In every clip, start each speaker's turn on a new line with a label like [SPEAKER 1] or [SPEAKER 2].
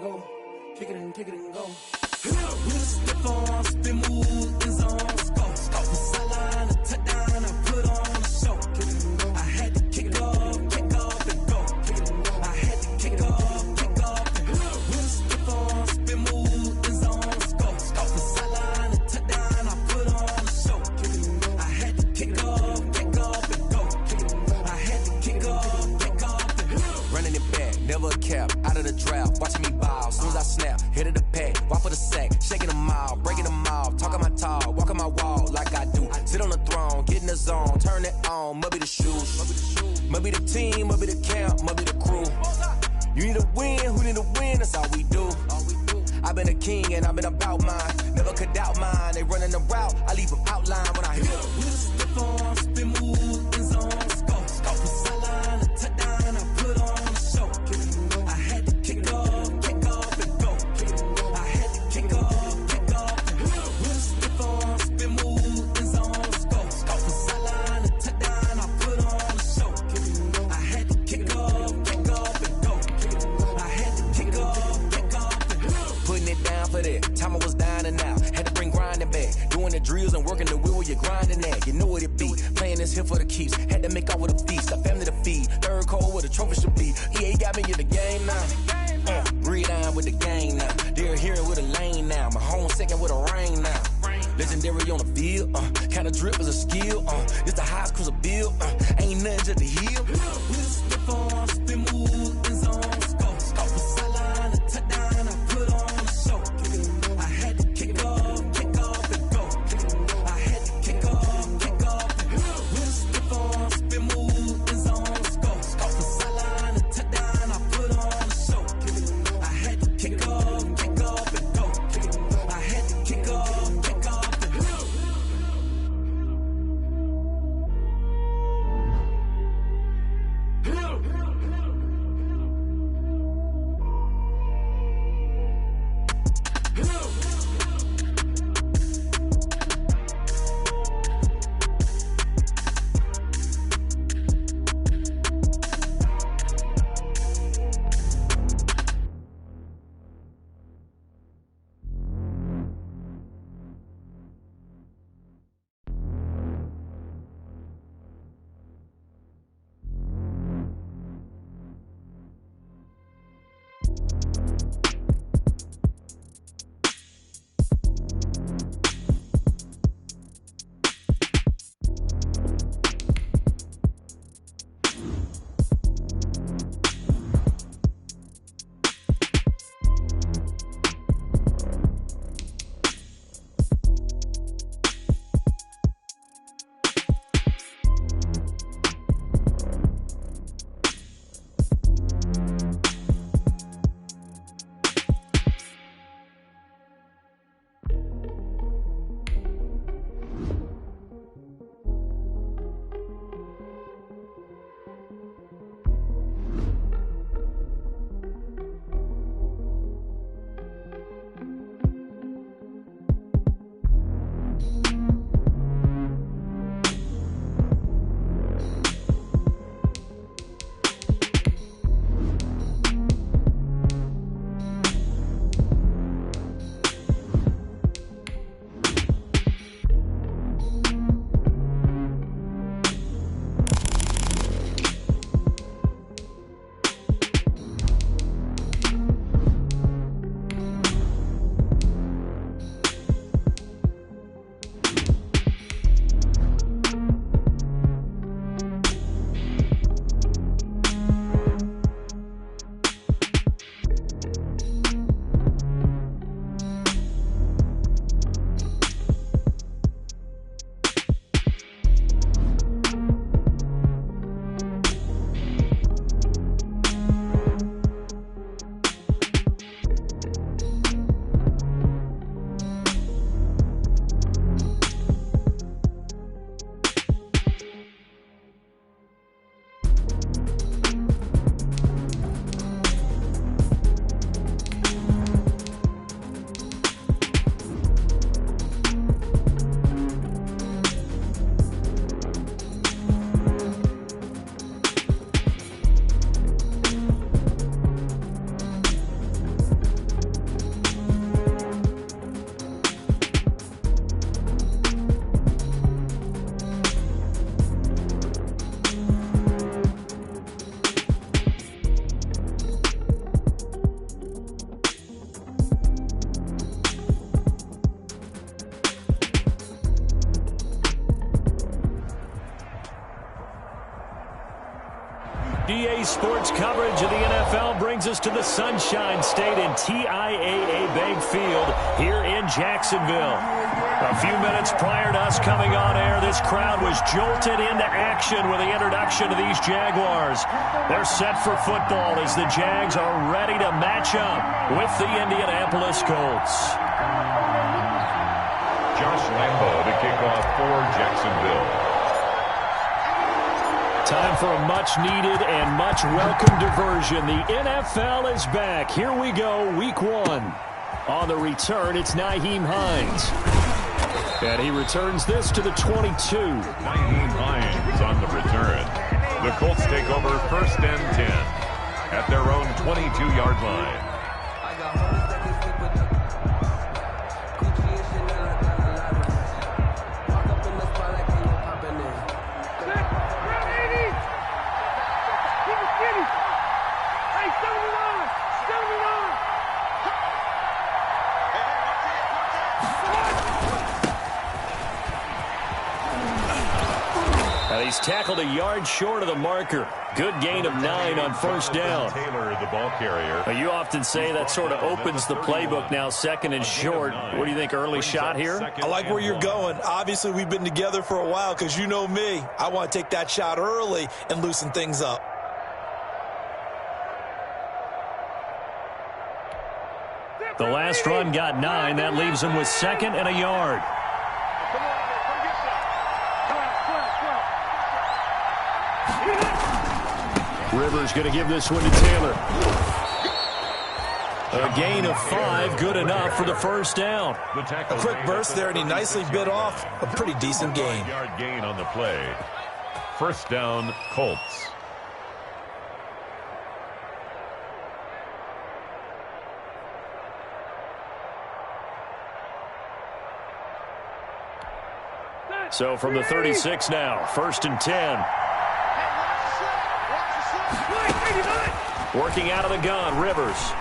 [SPEAKER 1] go. Kick it and go. With a stiff arm, spin move, in zone, let's go. From sideline to touchdown, I put on a show. I had to kick off and go. I had to kick off and go. With a stiff arm, spin move, in zone, let's go. From sideline to touchdown, I put on a show. I had to kick off and go. I had to kick off and go.
[SPEAKER 2] Running it back, never a cap, out of the draft, watching me ball. Soon as I snap, hit of the pack, walk for the sack, shaking them all, breaking them all, talking my talk, walking my wall like I do. Sit on the throne, get in the zone, turn it on, must be the shoes, must be the team, must be the camp, must be the crew. You need a win, who need a win, that's all we do. I've been a king and I've been about mine, never could doubt mine. They running the route, I leave them outline when I hit them.
[SPEAKER 1] With a stiff arm, spin move, in zone, let's go. From sideline to touchdown, I put on a show. I had to kick off and go. I had to kick off and go. With a stiff arm, spin move, in zone, let's go. From sideline to touchdown, I put on a show. I had to kick off and go. I had to kick off and go.
[SPEAKER 2] Putting it down for that, time I was down and out. Had to bring grinding back, doing the drills and working the wheel where you're grinding at. You know what it be, playing this here for the keeps. Had to make off with a feast, a family to feed. Third cold where the trophy should be. EA got me in the game now. Breathe on with the game now. They're here with a lane now. My home second with a rain now. Legendary on the field, kinda drip is a skill. It's the highest cruiser bill, ain't nothing just to heal.
[SPEAKER 1] With a stiff arm, spin move, in zone, let's go. From sideline to touchdown, I put on a show. I had to kick off and go. I had to kick off and go. With a stiff arm, spin move, in zone, let's go. From sideline to touchdown, I put on a show. I had to kick off and go. I had to kick off and go.
[SPEAKER 3] Today's sports coverage of the NFL brings us to the Sunshine State and TIAA Bank Field here in Jacksonville. A few minutes prior to us coming on air, this crowd was jolted into action with the introduction of these Jaguars. They're set for football as the Jags are ready to match up with the Indianapolis Colts.
[SPEAKER 4] Josh Lambo to kick off for Jacksonville.
[SPEAKER 3] Time for a much-needed and much-welcome diversion. The NFL is back. Here we go, Week 1. On the return, it's Nyheim Hines. And he returns this to the 22.
[SPEAKER 4] Nyheim Hines on the return. The Colts take over 1st and 10 at their own 22-yard line.
[SPEAKER 3] He's tackled a yard short of the marker. Good gain of 9 on 1st down.
[SPEAKER 4] Taylor, the ball carrier.
[SPEAKER 3] You often say that sort of opens the playbook now, 2nd and short. What do you think, early shot here?
[SPEAKER 5] I like where you're going. Obviously, we've been together for a while because you know me. I want to take that shot early and loosen things up.
[SPEAKER 3] The last run got 9. That leaves him with 2nd and a yard. Rivers going to give this one to Taylor. A gain of 5, good enough for the 1st down.
[SPEAKER 5] A quick burst there, and he nicely bit off a pretty decent gain.
[SPEAKER 4] Yard gain on the play. 1st down, Colts.
[SPEAKER 3] So from the 36 now, 1st and 10. Working out of the gun, Rivers.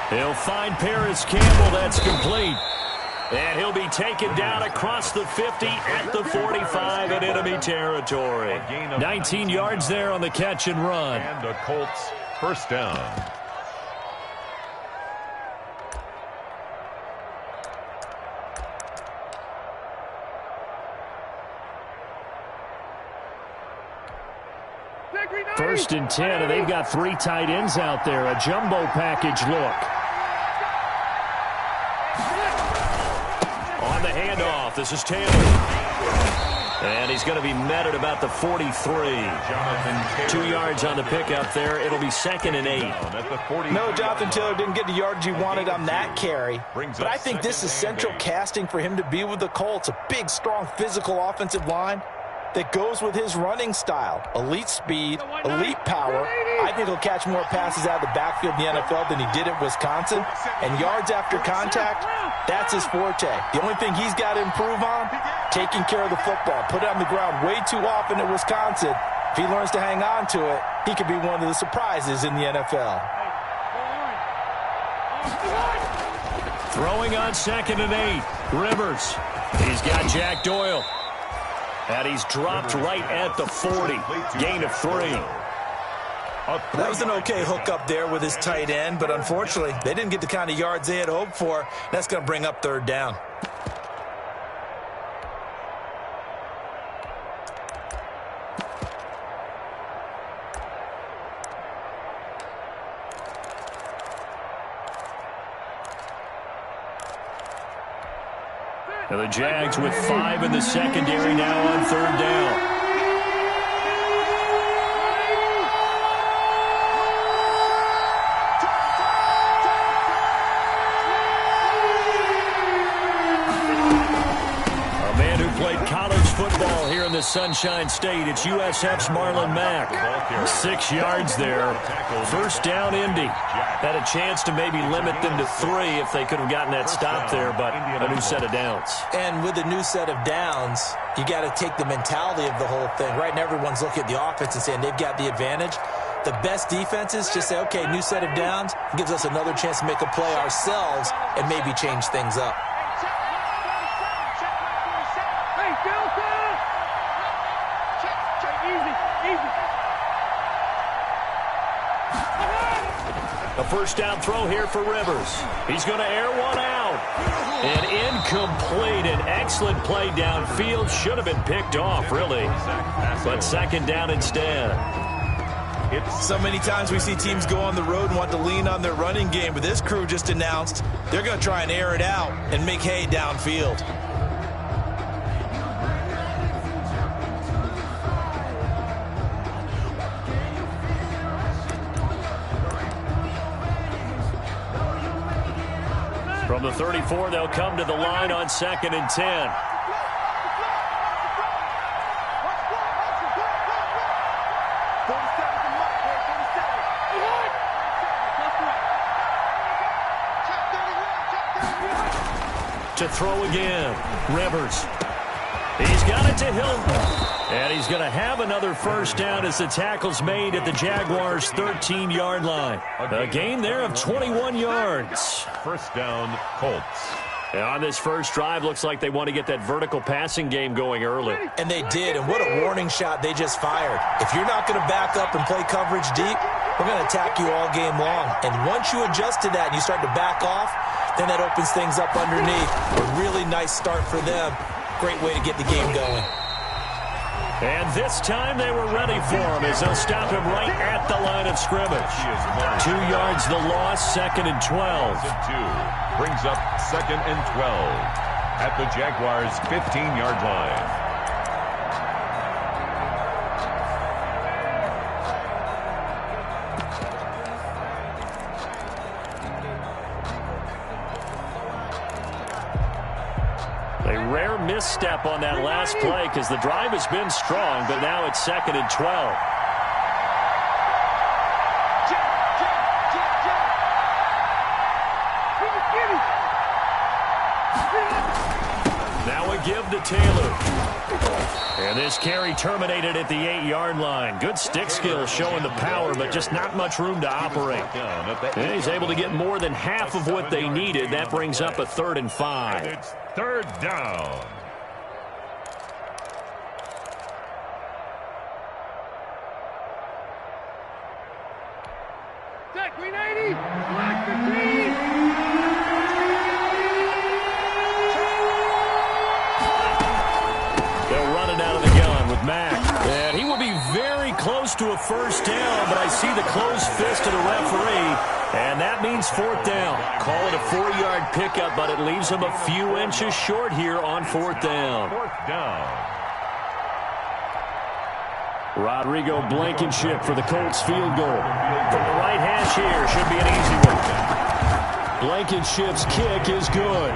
[SPEAKER 3] He'll find Paris Campbell. That's complete. And he'll be taken down across the 50 at the 45 in enemy territory. 19 yards there on the catch and run.
[SPEAKER 4] And the Colts 1st down.
[SPEAKER 3] First and 10, and they've got 3 tight ends out there. A jumbo package look. On the handoff, this is Taylor. And he's going to be met at about the 43. 2 yards on the pickup there. It'll be 2nd and 8.
[SPEAKER 5] No, Jonathan Taylor didn't get the yards he wanted on that carry. But I think this is central casting for him to be with the Colts. A big, strong, physical offensive line that goes with his running style. Elite speed, elite power. I think he'll catch more passes out of the backfield in the NFL than he did at Wisconsin. And yards after contact, that's his forte. The only thing he's got to improve on, taking care of the football. Put it on the ground way too often at Wisconsin. If he learns to hang on to it, he could be one of the surprises in the NFL.
[SPEAKER 3] Throwing on 2nd and 8. Rivers. He's got Jack Doyle. And he's dropped right at the 40. Gain of 3.
[SPEAKER 5] That was an okay hookup there with his tight end, but unfortunately, they didn't get the kind of yards they had hoped for. That's going to bring up 3rd down.
[SPEAKER 3] And the Jags with 5 in the secondary now on 3rd down. A man who played college football here in the Sunshine State. It's USF's Marlon Mack. 6 yards there. 1st down, Indy. Had a chance to maybe limit them to 3 if they could have gotten that stop there, but a new set of downs.
[SPEAKER 5] And with a new set of downs, you got to take the mentality of the whole thing, right? And everyone's looking at the offense and saying they've got the advantage. The best defenses just say, okay, new set of downs, gives us another chance to make a play ourselves and maybe change things up.
[SPEAKER 3] first down throw here for Rivers. He's going to air one out. And incomplete. An excellent play downfield. Should have been picked off, really. But second down instead.
[SPEAKER 5] So many times we see teams go on the road and want to lean on their running game, but this crew just announced they're going to try and air it out and make hay downfield.
[SPEAKER 3] From the 34, they'll come to the line on 2nd and 10. To throw again, Rivers. He's got it to Hilton. And he's going to have another first down as the tackle's made at the Jaguars' 13-yard line. A gain there of 21 yards.
[SPEAKER 4] First down, Colts.
[SPEAKER 3] And on this first drive, looks like they want to get that vertical passing game going early.
[SPEAKER 5] And they did, and what a warning shot they just fired. If you're not going to back up and play coverage deep, we're going to attack you all game long. And once you adjust to that and you start to back off, then that opens things up underneath. A really nice start for them. Great way to get the game going.
[SPEAKER 3] And this time they were ready for him as they'll stop him right at the line of scrimmage. 2 yards the loss, 2nd and 12.
[SPEAKER 4] Brings up 2nd and 12 at the Jaguars' 15-yard line.
[SPEAKER 3] A rare misstep on that last play because the drive has been strong, but now it's 2nd and 12. Now a give to Taylor. And this carry terminated at the 8-yard line. Good stick skill showing the power, but just not much room to operate. And he's able to get more than half of what they needed. That brings up a 3rd and 5.
[SPEAKER 4] It's 3rd down.
[SPEAKER 3] To a first down, but I see the closed fist of the referee, and that means 4th down. Call it a 4-yard pickup, but it leaves them a few inches short here on 4th down.
[SPEAKER 4] 4th down.
[SPEAKER 3] Rodrigo Blankenship for the Colts field goal. From the right hash here, should be an easy one. Blankenship's kick is good.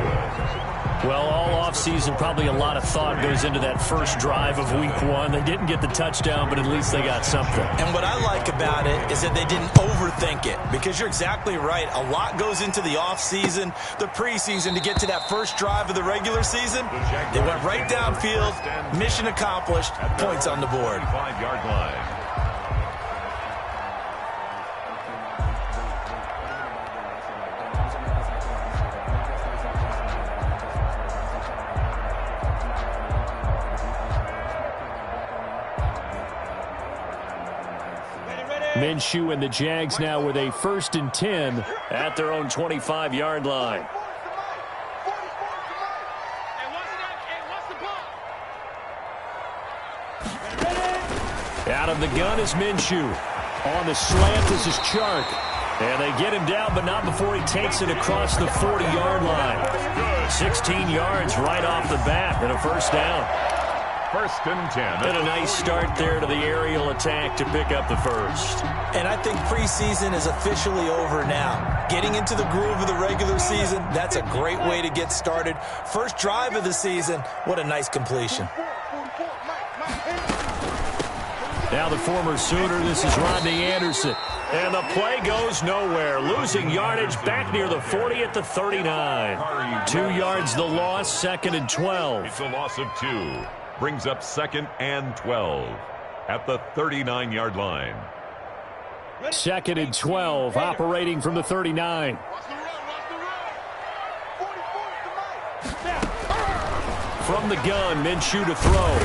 [SPEAKER 3] Well, all offseason, probably a lot of thought goes into that first drive of week 1. They didn't get the touchdown, but at least they got something.
[SPEAKER 5] And what I like about it is that they didn't overthink it, because you're exactly right. A lot goes into the offseason, the preseason, to get to that first drive of the regular season. They went right downfield, mission accomplished, points on the board.
[SPEAKER 4] 5-yard line.
[SPEAKER 3] Minshew and the Jags now with a 1st and 10 at their own 25-yard line. Out of the gun is Minshew. On the slant, this is Chark. And they get him down, but not before he takes it across the 40-yard line. 16 yards right off the bat and a first down.
[SPEAKER 4] 1st and 10.
[SPEAKER 3] And a nice start there to the aerial attack to pick up the first.
[SPEAKER 5] And I think preseason is officially over now. Getting into the groove of the regular season, that's a great way to get started. First drive of the season, what a nice completion.
[SPEAKER 3] Now the former Sooner, this is Rodney Anderson. And the play goes nowhere. Losing yardage back near the 40 at the 39. 2 yards the loss, 2nd and 12.
[SPEAKER 4] It's a loss of 2. Brings up 2nd and 12 at the 39-yard line.
[SPEAKER 3] 2nd and 12, operating from the 39. From the gun, Minshew to throw.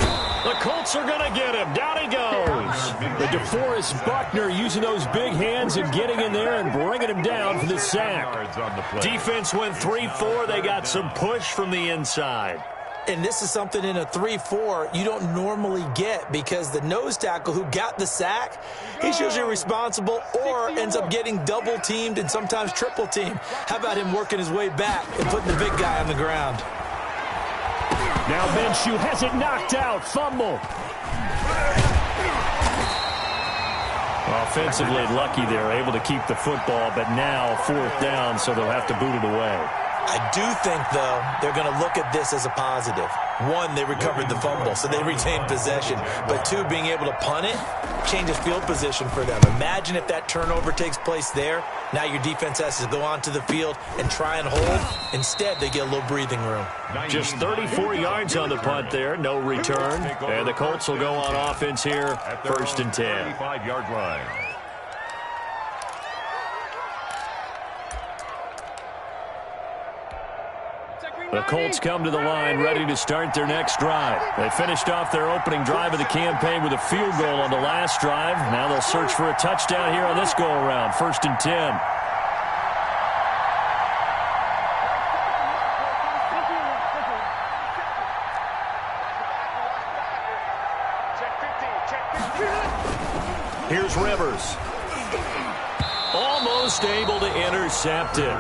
[SPEAKER 3] The Colts are going to get him. Down he goes. The DeForest Buckner using those big hands and getting in there and bringing him down for the sack. Defense went 3-4. They got some push from the inside.
[SPEAKER 5] And this is something in a 3-4 you don't normally get because the nose tackle who got the sack, he's usually responsible or ends up getting double-teamed and sometimes triple-teamed. How about him working his way back and putting the big guy on the ground?
[SPEAKER 3] Now Minshew has it knocked out. Fumble. Offensively lucky they're able to keep the football, but now 4th down, so they'll have to boot it away.
[SPEAKER 5] I do think, though, they're going to look at this as a positive. One, they recovered the fumble, so they retained possession. But two, being able to punt it changes field position for them. Imagine if that turnover takes place there. Now your defense has to go onto the field and try and hold. Instead, they get a little breathing room.
[SPEAKER 3] Just 34 yards on the punt there, no return. And the Colts will go on offense here, 1st and 10.
[SPEAKER 4] 5-yard line.
[SPEAKER 3] The Colts come to the line ready to start their next drive. They finished off their opening drive of the campaign with a field goal on the last drive. Now they'll search for a touchdown here on this go-around, 1st and 10. Here's Rivers. Almost able to intercept it.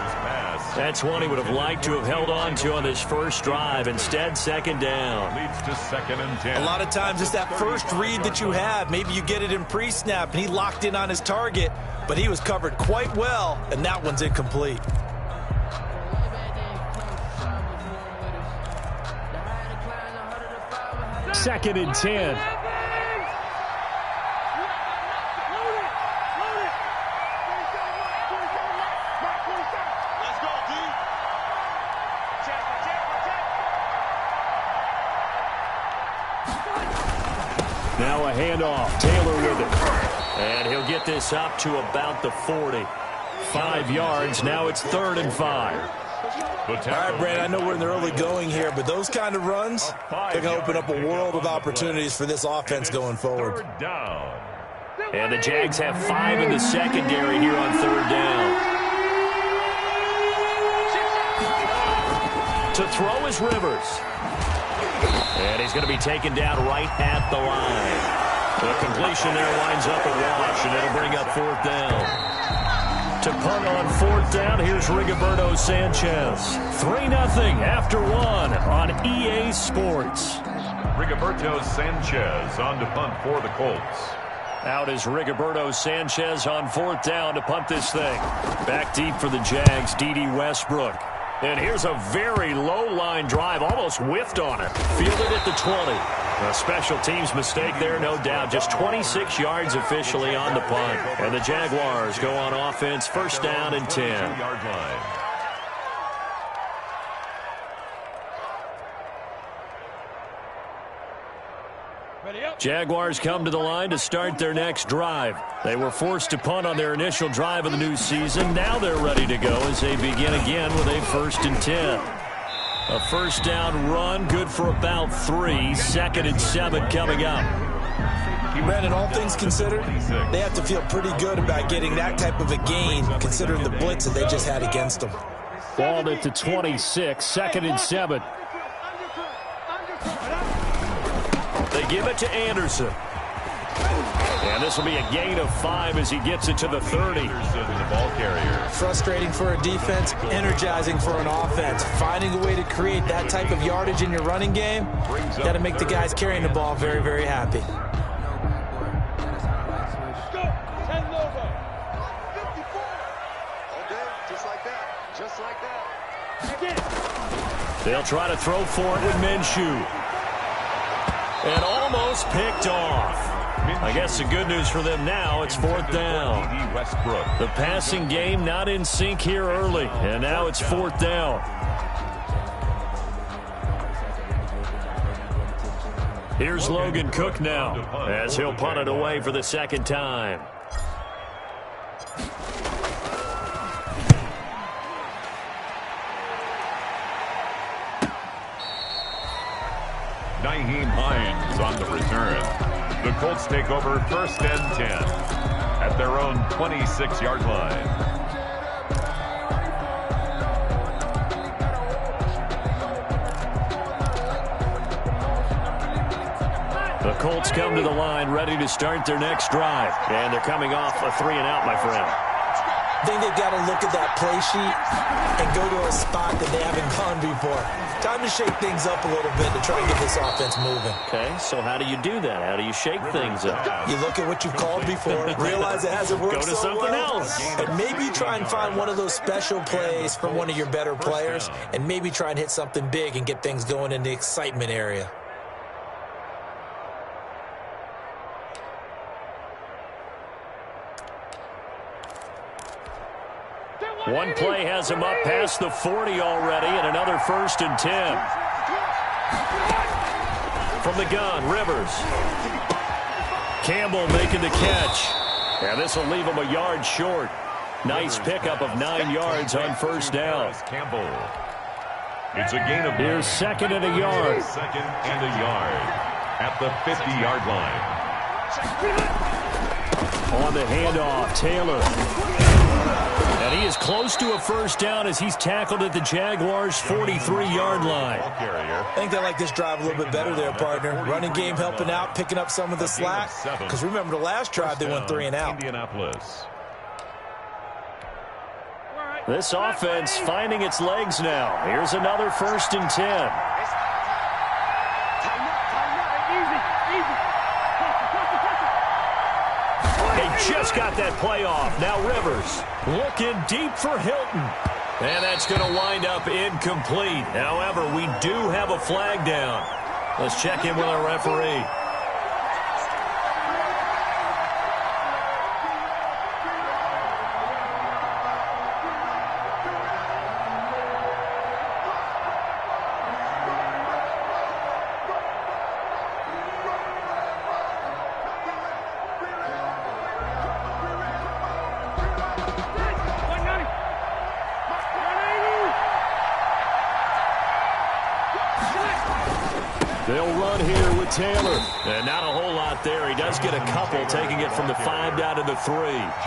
[SPEAKER 3] That's one he would have liked to have held on to on this first drive. Instead, 2nd down.
[SPEAKER 4] Leads to 2nd and 10.
[SPEAKER 5] A lot of times it's that first read that you have. Maybe you get it in pre-snap, and he locked in on his target, but he was covered quite well, and that one's incomplete.
[SPEAKER 3] Second and 10. Now a handoff. Taylor with it. And he'll get this up to about the 40. 5 yards. Now it's 3rd and 5.
[SPEAKER 5] All right, Brad, I know we're in the early going here, but those kind of runs, they're going to open up a world of opportunities for this offense going forward.
[SPEAKER 3] And the Jags have 5 in the secondary here on 3rd down. To throw is Rivers. And he's going to be taken down right at the line. The completion there winds up a wash, and it'll bring up 4th down. To punt on 4th down, here's Rigoberto Sanchez. 3-0 after 1 on EA Sports.
[SPEAKER 4] Rigoberto Sanchez on to punt for the Colts.
[SPEAKER 3] Out is Rigoberto Sanchez on 4th down to punt this thing. Back deep for the Jags, D.D. Westbrook. And here's a very low-line drive, almost whiffed on it. Fielded at the 20. A special teams mistake there, no doubt. Just 26 yards officially on the punt. And the Jaguars go on offense, 1st down and 10. Jaguars come to the line to start their next drive. They were forced to punt on their initial drive of the new season. Now they're ready to go as they begin again with a 1st and 10. A 1st down run, good for about 3. 2nd and 7 coming up.
[SPEAKER 5] Brandon, all things considered, they have to feel pretty good about getting that type of a gain, considering the blitz that they just had against them.
[SPEAKER 3] Balled at the 26, 2nd and 7. They give it to Anderson. And this will be a gain of 5 as he gets it to the 30.
[SPEAKER 4] The ball carrier.
[SPEAKER 5] Frustrating for a defense, energizing for an offense. Finding a way to create that type of yardage in your running game, got to make the guys carrying the ball very, very happy.
[SPEAKER 3] They'll try to throw for it with Minshew. And almost picked off. I guess the good news for them now, it's 4th down. The passing game not in sync here early, and now it's 4th down. Here's Logan Cook now, as he'll punt it away for the 2nd time.
[SPEAKER 4] Nyheim Hines on the return. The Colts take over 1st and 10 at their own 26-yard line.
[SPEAKER 3] The Colts come to the line ready to start their next drive. And they're coming off a 3-and-out, my friend.
[SPEAKER 5] I think they've got to look at that play sheet and go to a spot that they haven't gone before. Time to shake things up a little bit to try and get this offense moving.
[SPEAKER 3] Okay, so how do you do that? How do you shake things up?
[SPEAKER 5] You look at what you've called before, realize it hasn't worked
[SPEAKER 3] Go to something else.
[SPEAKER 5] And maybe try and find one of those special plays from one of your better players, and maybe try and hit something big and get things going in the excitement area.
[SPEAKER 3] One play has him up past the 40 already, and another 1st and 10. From the gun, Rivers. Campbell making the catch. And this will leave him a yard short. Nice pickup of 9 yards on 1st down.
[SPEAKER 4] Campbell. It's a gain of 9.
[SPEAKER 3] Here's 2nd and a yard.
[SPEAKER 4] 2nd and a yard at the 50-yard line.
[SPEAKER 3] On the handoff, Taylor. And he is close to a 1st down as he's tackled at the Jaguars' 43-yard line.
[SPEAKER 5] I think they like this drive a little bit better there, partner. Running game helping out, picking up some of the slack. Because remember, the last drive they went 3-and-out.
[SPEAKER 4] Indianapolis.
[SPEAKER 3] This offense finding its legs now. Here's another 1st and 10. Just got that play off. Now Rivers looking deep for Hilton. And that's going to wind up incomplete. However, we do have a flag down. Let's check in with our referee. They'll run here with Taylor. And not a whole lot there. He does get a couple, taking it from the 5 down to the 3.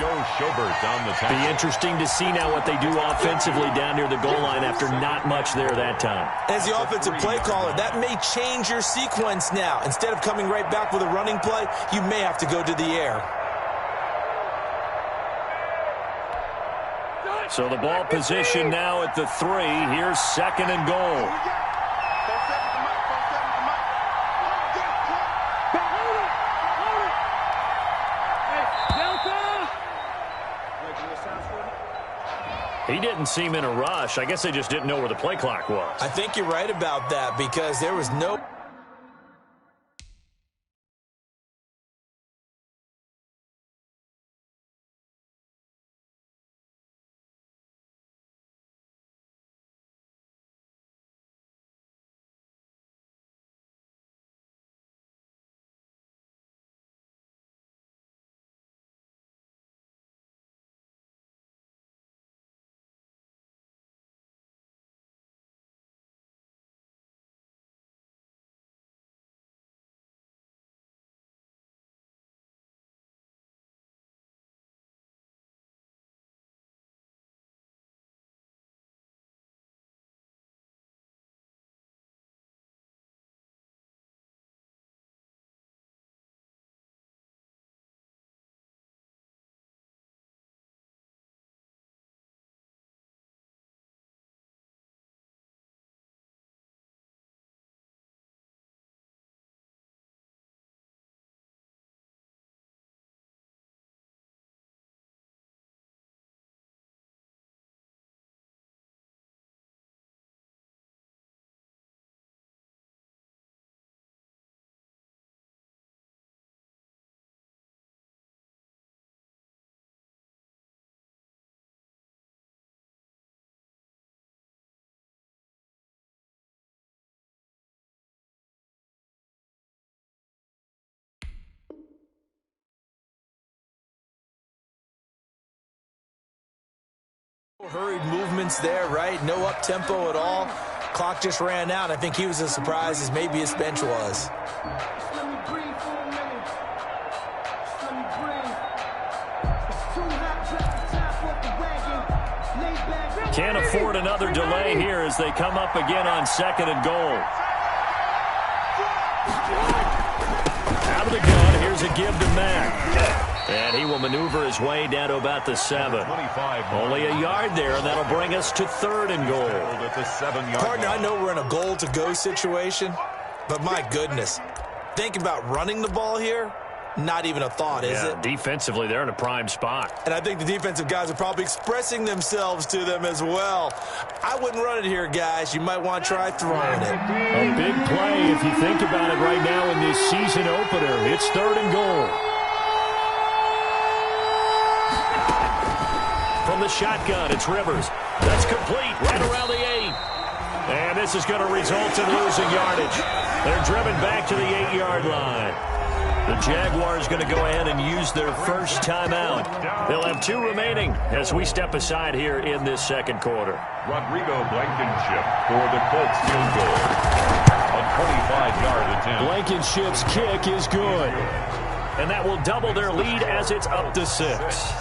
[SPEAKER 4] Joe Schobert on the tackle.
[SPEAKER 3] Be interesting to see now what they do offensively down near the goal line after not much there that time.
[SPEAKER 5] As the offensive play caller, that may change your sequence now. Instead of coming right back with a running play, you may have to go to the air.
[SPEAKER 3] So the ball position now at the 3. Here's 2nd and goal. He didn't seem in a rush. I guess they just didn't know where the play clock was.
[SPEAKER 5] I think you're right about that because there was no... Hurried movements there, right? No up-tempo at all. Clock just ran out. I think he was as surprised as maybe his bench was.
[SPEAKER 3] Can't afford another delay here as they come up again on 2nd and goal. Out of the gun, here's a give to Mack. And he will maneuver his way down to about the 7. Only a yard there, and that'll bring us to 3rd and goal.
[SPEAKER 5] Partner, I know we're in a goal-to-go situation, but my goodness, thinking about running the ball here, not even a thought, is it?
[SPEAKER 3] Defensively, they're in a prime spot.
[SPEAKER 5] And I think the defensive guys are probably expressing themselves to them as well. I wouldn't run it here, guys. You might want to try throwing it.
[SPEAKER 3] A big play if you think about it right now in this season opener. It's 3rd and goal. From the shotgun, it's Rivers. That's complete right around the 8. And this is going to result in losing yardage. They're driven back to the 8-yard line. The Jaguars going to go ahead and use their first timeout. They'll have 2 remaining as we step aside here in this 2nd quarter.
[SPEAKER 4] Rodrigo Blankenship for the Colts field goal. A 25-yard attempt.
[SPEAKER 3] Blankenship's kick is good. And that will double their lead as it's up to 6.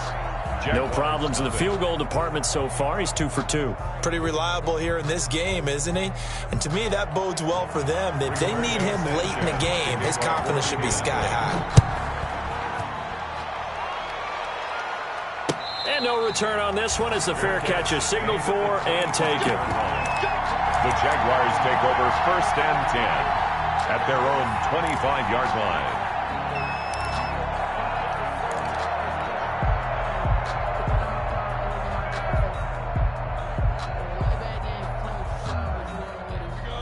[SPEAKER 3] No problems in the field goal department so far. He's 2 for 2.
[SPEAKER 5] Pretty reliable here in this game, isn't he? And to me, that bodes well for them. If they need him late in the game, his confidence should be sky high.
[SPEAKER 3] And no return on this one as the fair catch is signaled for and taken.
[SPEAKER 4] The Jaguars take over 1st and 10 at their own 25-yard line.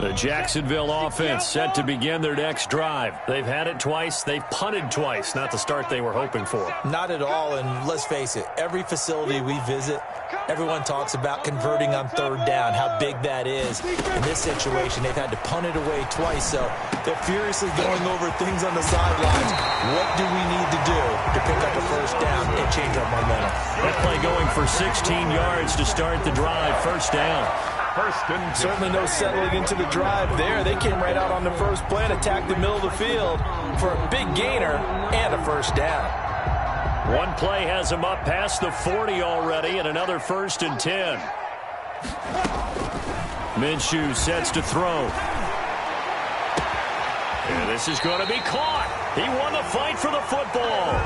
[SPEAKER 3] The Jacksonville offense set to begin their next drive. They've had it twice. They've punted twice. Not the start they were hoping for.
[SPEAKER 5] Not at all, and let's face it, every facility we visit, everyone talks about converting on 3rd down, how big that is. In this situation, they've had to punt it away twice, so they're furiously going over things on the sidelines. What do we need to do to pick up a 1st down and change our momentum?
[SPEAKER 3] That play going for 16 yards to start the drive. 1st down.
[SPEAKER 5] Certainly no settling into the drive there. They came right out on the first play and attacked the middle of the field for a big gainer and a 1st down.
[SPEAKER 3] One play has him up past the 40 already and another 1st and 10. Minshew sets to throw. And this is going to be caught. He won the fight for the football.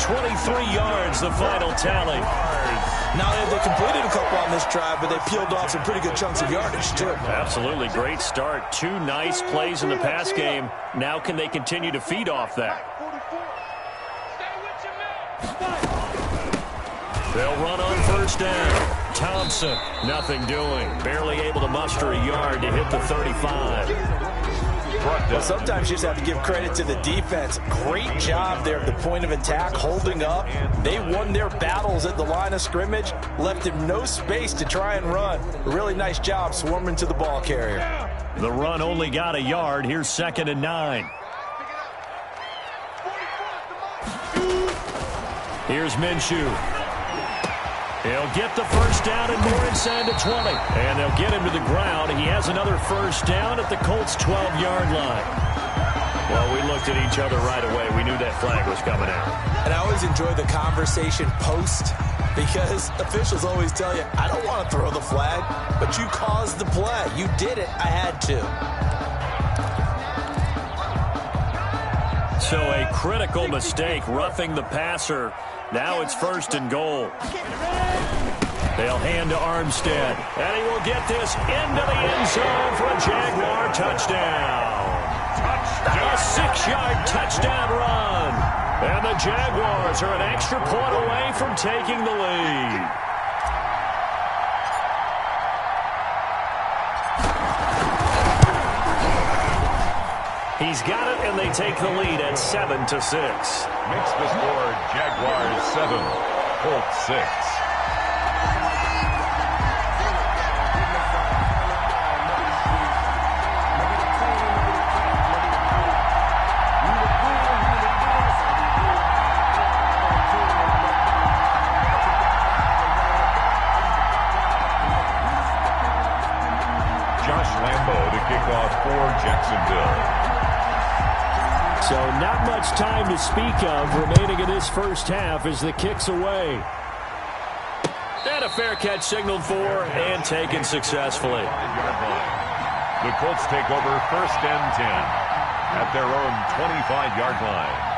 [SPEAKER 3] 23 yards, the final tally.
[SPEAKER 5] Now they completed a couple on this drive, but they peeled off some pretty good chunks of yardage, too.
[SPEAKER 3] Absolutely. Great start. 2 nice plays in the pass game. Now can they continue to feed off that? They'll run on 1st down. Thompson, nothing doing. Barely able to muster a yard to hit the 35.
[SPEAKER 5] Well, sometimes you just have to give credit to the defense. Great job there at the point of attack, holding up. They won their battles at the line of scrimmage, left him no space to try and run. A really nice job swarming to the ball carrier.
[SPEAKER 3] The run only got a yard. Here's 2nd and 9. Here's Minshew. He'll get the 1st down and more inside the 20. And they'll get him to the ground. He has another 1st down at the Colts' 12-yard line. Well, we looked at each other right away. We knew that flag was coming out.
[SPEAKER 5] And I always enjoy the conversation post because officials always tell you, I don't want to throw the flag, but you caused the play. You did it. I had to.
[SPEAKER 3] So a critical mistake, roughing the passer. Now it's 1st and goal. They'll hand to Armstead. And he will get this into the end zone for a Jaguar touchdown. A 6-yard touchdown run. And the Jaguars are an extra point away from taking the lead. He's got it, and they take the lead at 7-6.
[SPEAKER 4] Makes the score Jaguars 7, Colts 6. Lambeau to kick off for Jacksonville.
[SPEAKER 3] So not much time to speak of remaining in this first half as the kick's away. And a fair catch signaled for and taken successfully.
[SPEAKER 4] The Colts take over first and 10 at their own 25-yard line.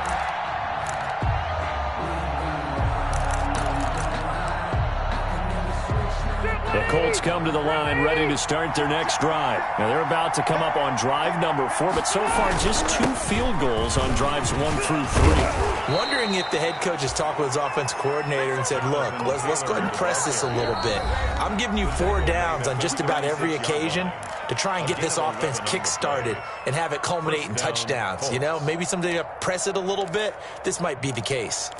[SPEAKER 3] The Colts come to the line ready to start their next drive. Now they're about to come up on drive number 4, but so far just 2 field goals on drives 1 through 3.
[SPEAKER 5] Wondering if the head coach has talked with his offense coordinator and said, look, let's go ahead and press this a little bit. I'm giving you 4 downs on just about every occasion to try and get this offense kick-started and have it culminate in touchdowns. You know, maybe someday you press it a little bit. This might be the case.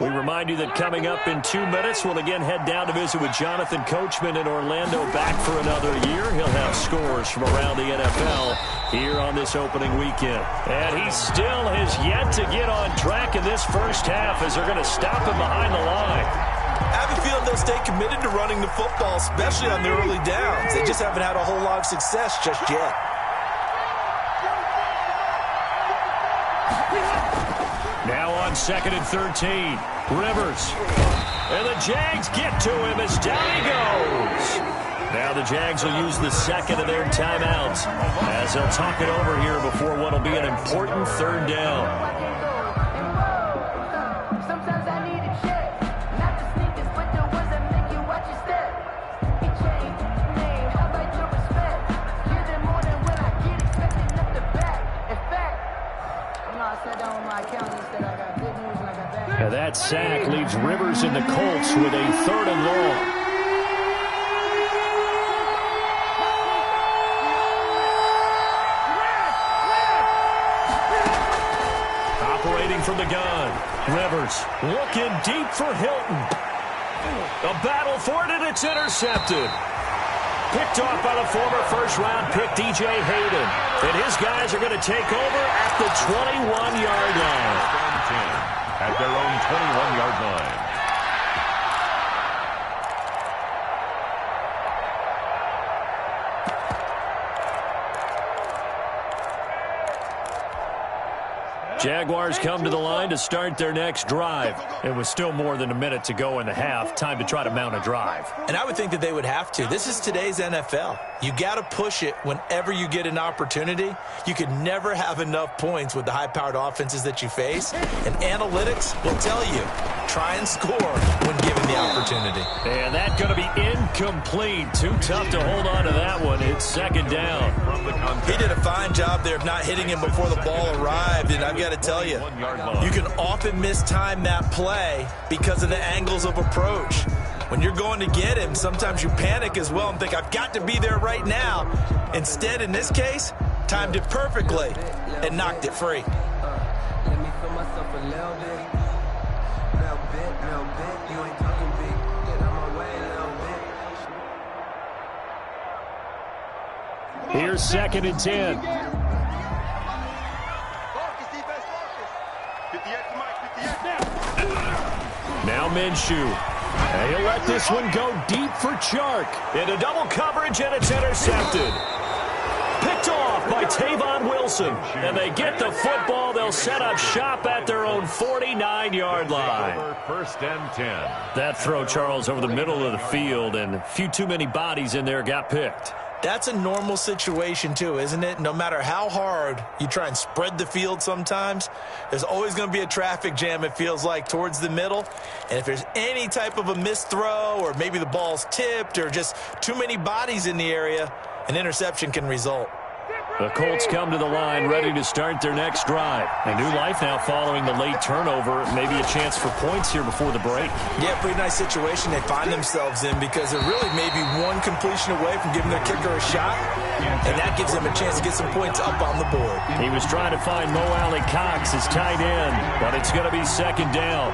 [SPEAKER 3] We remind you that coming up in 2 minutes, we'll again head down to visit with Jonathan Coachman in Orlando, back for another year. He'll have scores from around the NFL here on this opening weekend. And he still has yet to get on track in this first half as they're going to stop him behind the line.
[SPEAKER 5] I have a feeling they'll stay committed to running the football, especially on the early downs. They just haven't had a whole lot of success just yet.
[SPEAKER 3] Now on 2nd and 13, Rivers. And the Jags get to him as down he goes. Now the Jags will use the second of their timeouts as they'll talk it over here before what will be an important 3rd down. Now that sack leaves Rivers and the Colts with a 3rd and long. Operating from the gun, Rivers looking deep for Hilton. A battle for it, and it's intercepted. Picked off by the former first-round pick DJ Hayden. And his guys are going to take over at the 21-yard line.
[SPEAKER 4] At their own 21-yard line.
[SPEAKER 3] Jaguars come to the line to start their next drive. It was still more than a minute to go in the half. Time to try to mount a drive.
[SPEAKER 5] And I would think that they would have to. This is today's NFL. You got to push it whenever you get an opportunity. You can never have enough points with the high-powered offenses that you face. And analytics will tell you, try and score when given the opportunity.
[SPEAKER 3] And that's going to be incomplete. Too tough to hold on to that one. It's 2nd down.
[SPEAKER 5] He did a fine job there of not hitting him before the ball arrived. And I've got to tell you, you can often mistime that play because of the angles of approach. When you're going to get him, sometimes you panic as well and think, I've got to be there right now. Instead, in this case, timed it perfectly and knocked it free.
[SPEAKER 1] Let me feel myself a little bit. You ain't talking big. Get out my way a little bit.
[SPEAKER 3] Here's 2nd and 10. Now Minshew. And he'll let this one go deep for Chark. Into double coverage, and it's intercepted. Picked off by Tavon Wilson. And they get the football. They'll set up shop at their own 49-yard line.
[SPEAKER 4] 1st and 10.
[SPEAKER 3] That throw, Charles, over the middle of the field, and a few too many bodies in there got picked.
[SPEAKER 5] That's a normal situation too, isn't it? No matter how hard you try and spread the field sometimes, there's always going to be a traffic jam, it feels like, towards the middle. And if there's any type of a missed throw, or maybe the ball's tipped, or just too many bodies in the area, an interception can result.
[SPEAKER 3] The Colts come to the line ready to start their next drive. A new life now following the late turnover. Maybe a chance for points here before the break.
[SPEAKER 5] Yeah, pretty nice situation they find themselves in, because they're really maybe one completion away from giving their kicker a shot, and that gives them a chance to get some points up on the board.
[SPEAKER 3] He was trying to find Mo Alley Cox as tight end, but it's going to be 2nd down.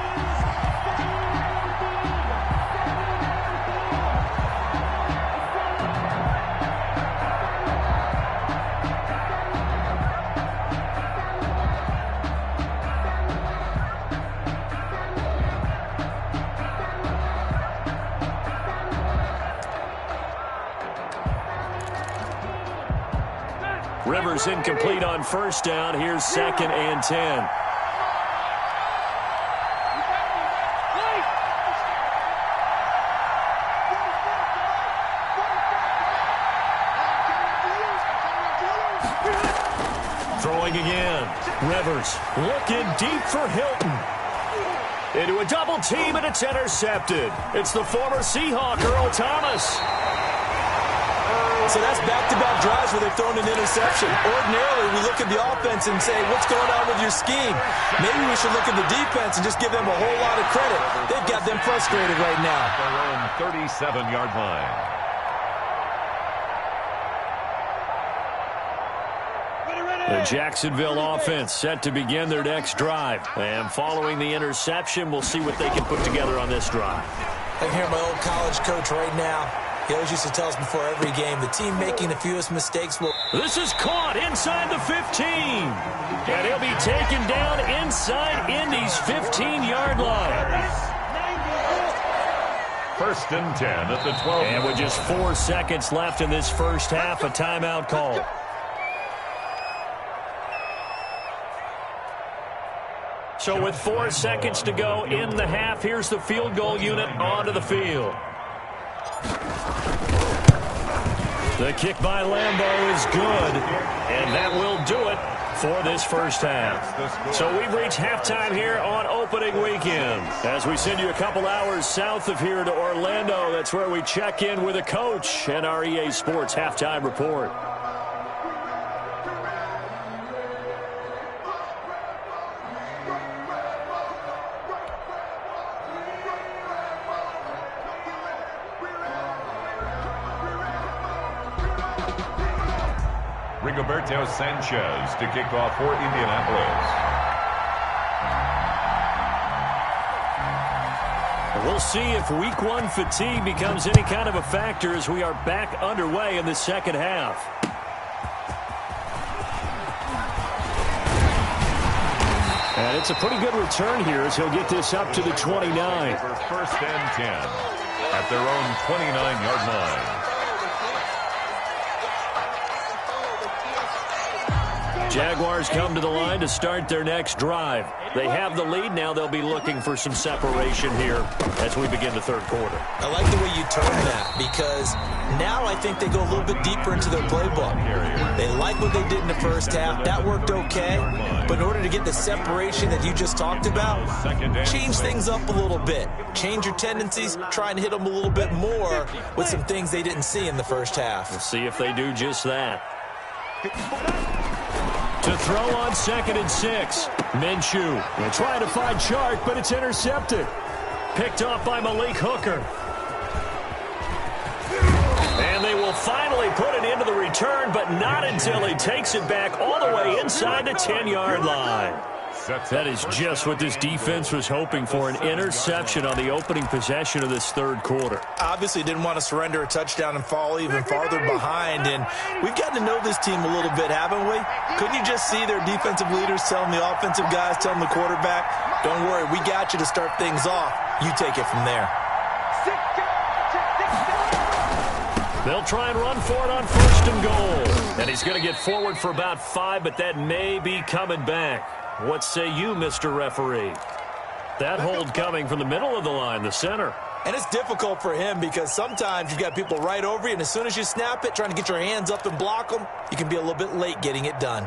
[SPEAKER 3] Rivers incomplete on first down. Here's 2nd and 10. Throwing again. Rivers looking deep for Hilton. Into a double team, and it's intercepted. It's the former Seahawk, Earl Thomas.
[SPEAKER 5] So that's back-to-back drives where they've thrown an interception. Ordinarily, we look at the offense and say, what's going on with your scheme? Maybe we should look at the defense and just give them a whole lot of credit. They've got them frustrated right now.
[SPEAKER 4] Their own 37-yard line.
[SPEAKER 3] The Jacksonville offense set to begin their next drive. And following the interception, we'll see what they can put together on this drive.
[SPEAKER 5] I can hear my old college coach right now. He always used to tell us before every game, the team making the fewest mistakes will...
[SPEAKER 3] This is caught inside the 15. And he'll be taken down inside Indy's 15-yard line.
[SPEAKER 4] 1st and 10 at the 12.
[SPEAKER 3] And with just 4 seconds left in this first half, a timeout call. So with 4 seconds to go in the half, here's the field goal unit onto the field. The kick by Lambeau is good, and that will do it for this first half. So we've reached halftime here on opening weekend. As we send you a couple hours south of here to Orlando, that's where we check in with a coach and our EA Sports halftime report.
[SPEAKER 4] Rigoberto Sanchez to kick off for Indianapolis.
[SPEAKER 3] We'll see if week 1 fatigue becomes any kind of a factor as we are back underway in the second half. And it's a pretty good return here as he'll get this up to the 29.
[SPEAKER 4] 1st and 10 at their own 29-yard line.
[SPEAKER 3] Jaguars come to the line to start their next drive. They have the lead. Now they'll be looking for some separation here as we begin the third quarter.
[SPEAKER 5] I like the way you term that because now I think they go a little bit deeper into their playbook. They like what they did in the first half. That worked okay. But in order to get the separation that you just talked about, change things up a little bit. Change your tendencies. Try and hit them a little bit more with some things they didn't see in the first half.
[SPEAKER 3] We'll see if they do just that. To throw on 2nd and 6. Minshew will try to find Chark, but it's intercepted. Picked off by Malik Hooker. And they will finally put it into the return, but not until he takes it back all the way inside the 10-yard line. That is just what this defense was hoping for, an interception on the opening possession of this third quarter.
[SPEAKER 5] Obviously didn't want to surrender a touchdown and fall even farther behind, and we've gotten to know this team a little bit, haven't we? Couldn't you just see their defensive leaders telling the offensive guys, telling the quarterback, don't worry, we got you to start things off. You take it from there.
[SPEAKER 3] They'll try and run for it on 1st and goal. And he's going to get forward for about 5, but that may be coming back. What say you, Mr. Referee? That hold coming from the middle of the line, the center.
[SPEAKER 5] And it's difficult for him because sometimes you've got people right over you, and as soon as you snap it, trying to get your hands up and block them, you can be a little bit late getting it done.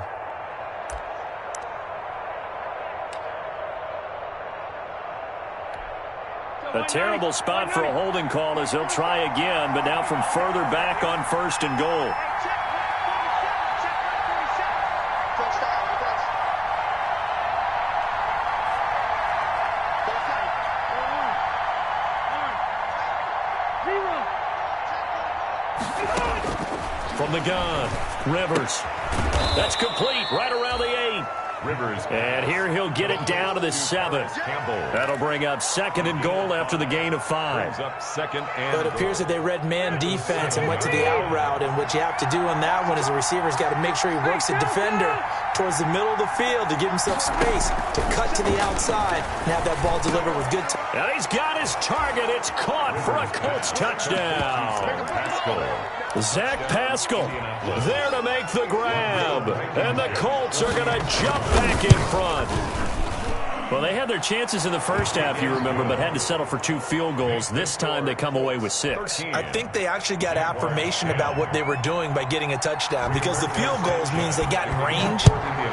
[SPEAKER 3] A terrible spot for a holding call as he'll try again, but now from further back on 1st and goal. From the gun, Rivers. That's complete right around the 8.
[SPEAKER 4] Rivers.
[SPEAKER 3] And here he'll get it down to the 7. That'll bring up 2nd and goal after the gain of 5.
[SPEAKER 4] Up 2nd and
[SPEAKER 5] but it appears that they read man defense and went to the out route, and what you have to do on that one is the receiver's got to make sure he works the defender towards the middle of the field to give himself space to cut to the outside and have that ball delivered with good time.
[SPEAKER 3] And he's got his target. It's caught for a Colts touchdown. Zach Pascal there to make the grab. And the Colts are going to jump back in front. Well, they had their chances in the first half, you remember, but had to settle for 2 field goals. This time they come away with 6.
[SPEAKER 5] I think they actually got affirmation about what they were doing by getting a touchdown, because the field goals means they got in range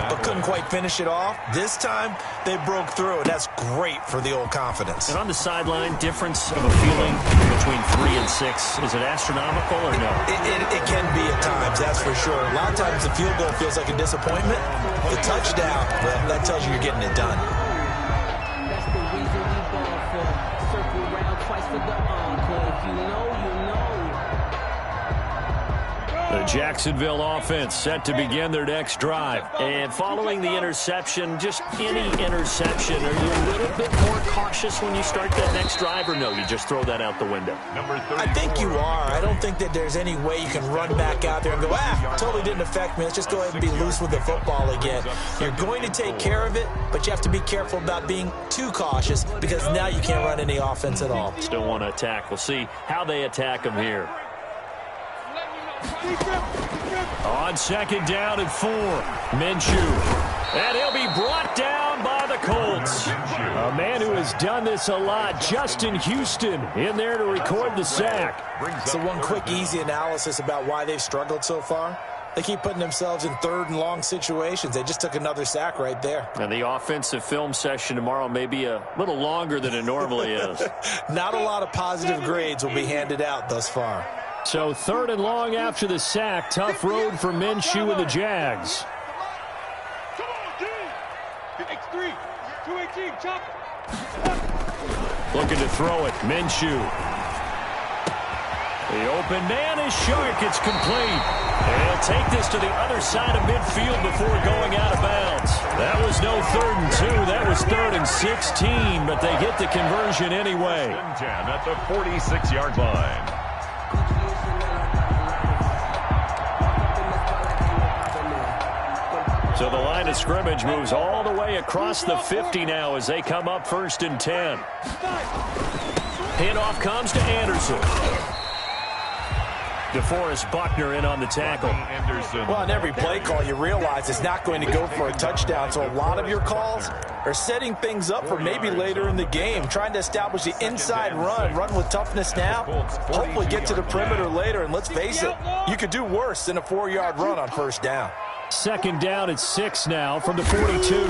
[SPEAKER 5] but couldn't quite finish it off. This time they broke through, and that's great for the old confidence.
[SPEAKER 3] And on the sideline, difference of a feeling between 3 and 6, is it astronomical or no?
[SPEAKER 5] It can be at times, that's for sure. A lot of times the field goal feels like a disappointment. The touchdown, well, that tells you you're getting it done.
[SPEAKER 3] The Jacksonville offense set to begin their next drive. And following the interception, just any interception, are you a little bit more cautious when you start that next drive, or no, you just throw that out the window?
[SPEAKER 5] I think you are. I don't think that there's any way you can run back out there and go, totally didn't affect me. Let's just go ahead and be loose with the football again. You're going to take care of it, but you have to be careful about being too cautious, because now you can't run any offense at all.
[SPEAKER 3] Still want to attack. We'll see how they attack them here. On second down and 4, Minshew. And he'll be brought down by the Colts. A man who has done this a lot, Justin Houston, in there to record the sack.
[SPEAKER 5] So one quick, easy analysis about why they've struggled so far. They keep putting themselves in 3rd and long situations. They just took another sack right there.
[SPEAKER 3] And the offensive film session tomorrow may be a little longer than it normally is.
[SPEAKER 5] Not a lot of positive grades will be handed out thus far.
[SPEAKER 3] So 3rd and long after the sack. Tough road for Minshew and the Jags. Looking to throw it. Minshew. The open man is short. It's complete. And he'll take this to the other side of midfield before going out of bounds. That was no 3rd and 2. That was 3rd and 16, but they get the conversion anyway.
[SPEAKER 4] 10 at the 46-yard line.
[SPEAKER 3] So the line of scrimmage moves all the way across the 50 now as they come up 1st and 10. Handoff comes to Anderson. DeForest Buckner in on the tackle.
[SPEAKER 5] Well, on every play call, you realize it's not going to go for a touchdown. So a lot of your calls are setting things up for maybe later in the game, trying to establish the inside run with toughness now, hopefully get to the perimeter later. And let's face it, you could do worse than a 4-yard run on 1st down.
[SPEAKER 3] 2nd down at 6 now from the 42.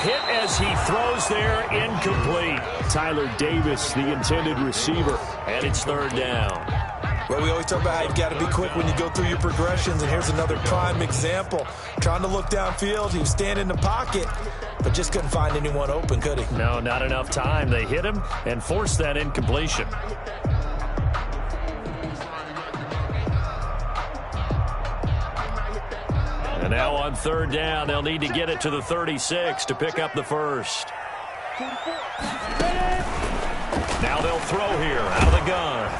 [SPEAKER 3] Hit as he throws there, incomplete. Tyler Davis, the intended receiver, and it's 3rd down.
[SPEAKER 5] Well, we always talk about how you've got to be quick when you go through your progressions, and here's another prime example. Trying to look downfield, he was standing in the pocket, but just couldn't find anyone open, could he?
[SPEAKER 3] No, not enough time. They hit him and forced that incompletion. And now on 3rd down, they'll need to get it to the 36 to pick up the 1st. Now they'll throw here out of the gun.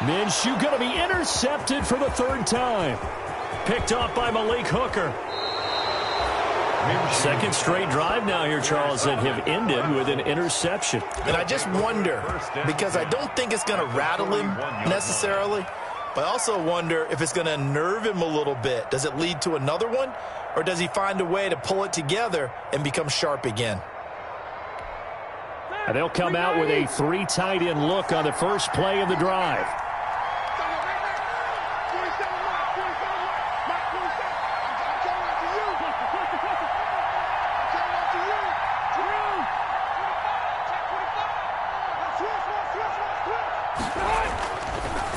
[SPEAKER 3] Minshew going to be intercepted for the 3rd time. Picked off by Malik Hooker. 2nd straight drive now here, Charles, that have ended with an interception.
[SPEAKER 5] And I just wonder, because I don't think it's going to rattle him necessarily, but I also wonder if it's going to unnerve him a little bit. Does it lead to another one, or does he find a way to pull it together and become sharp again?
[SPEAKER 3] And they'll come out with a 3 tight end look on the first play of the drive.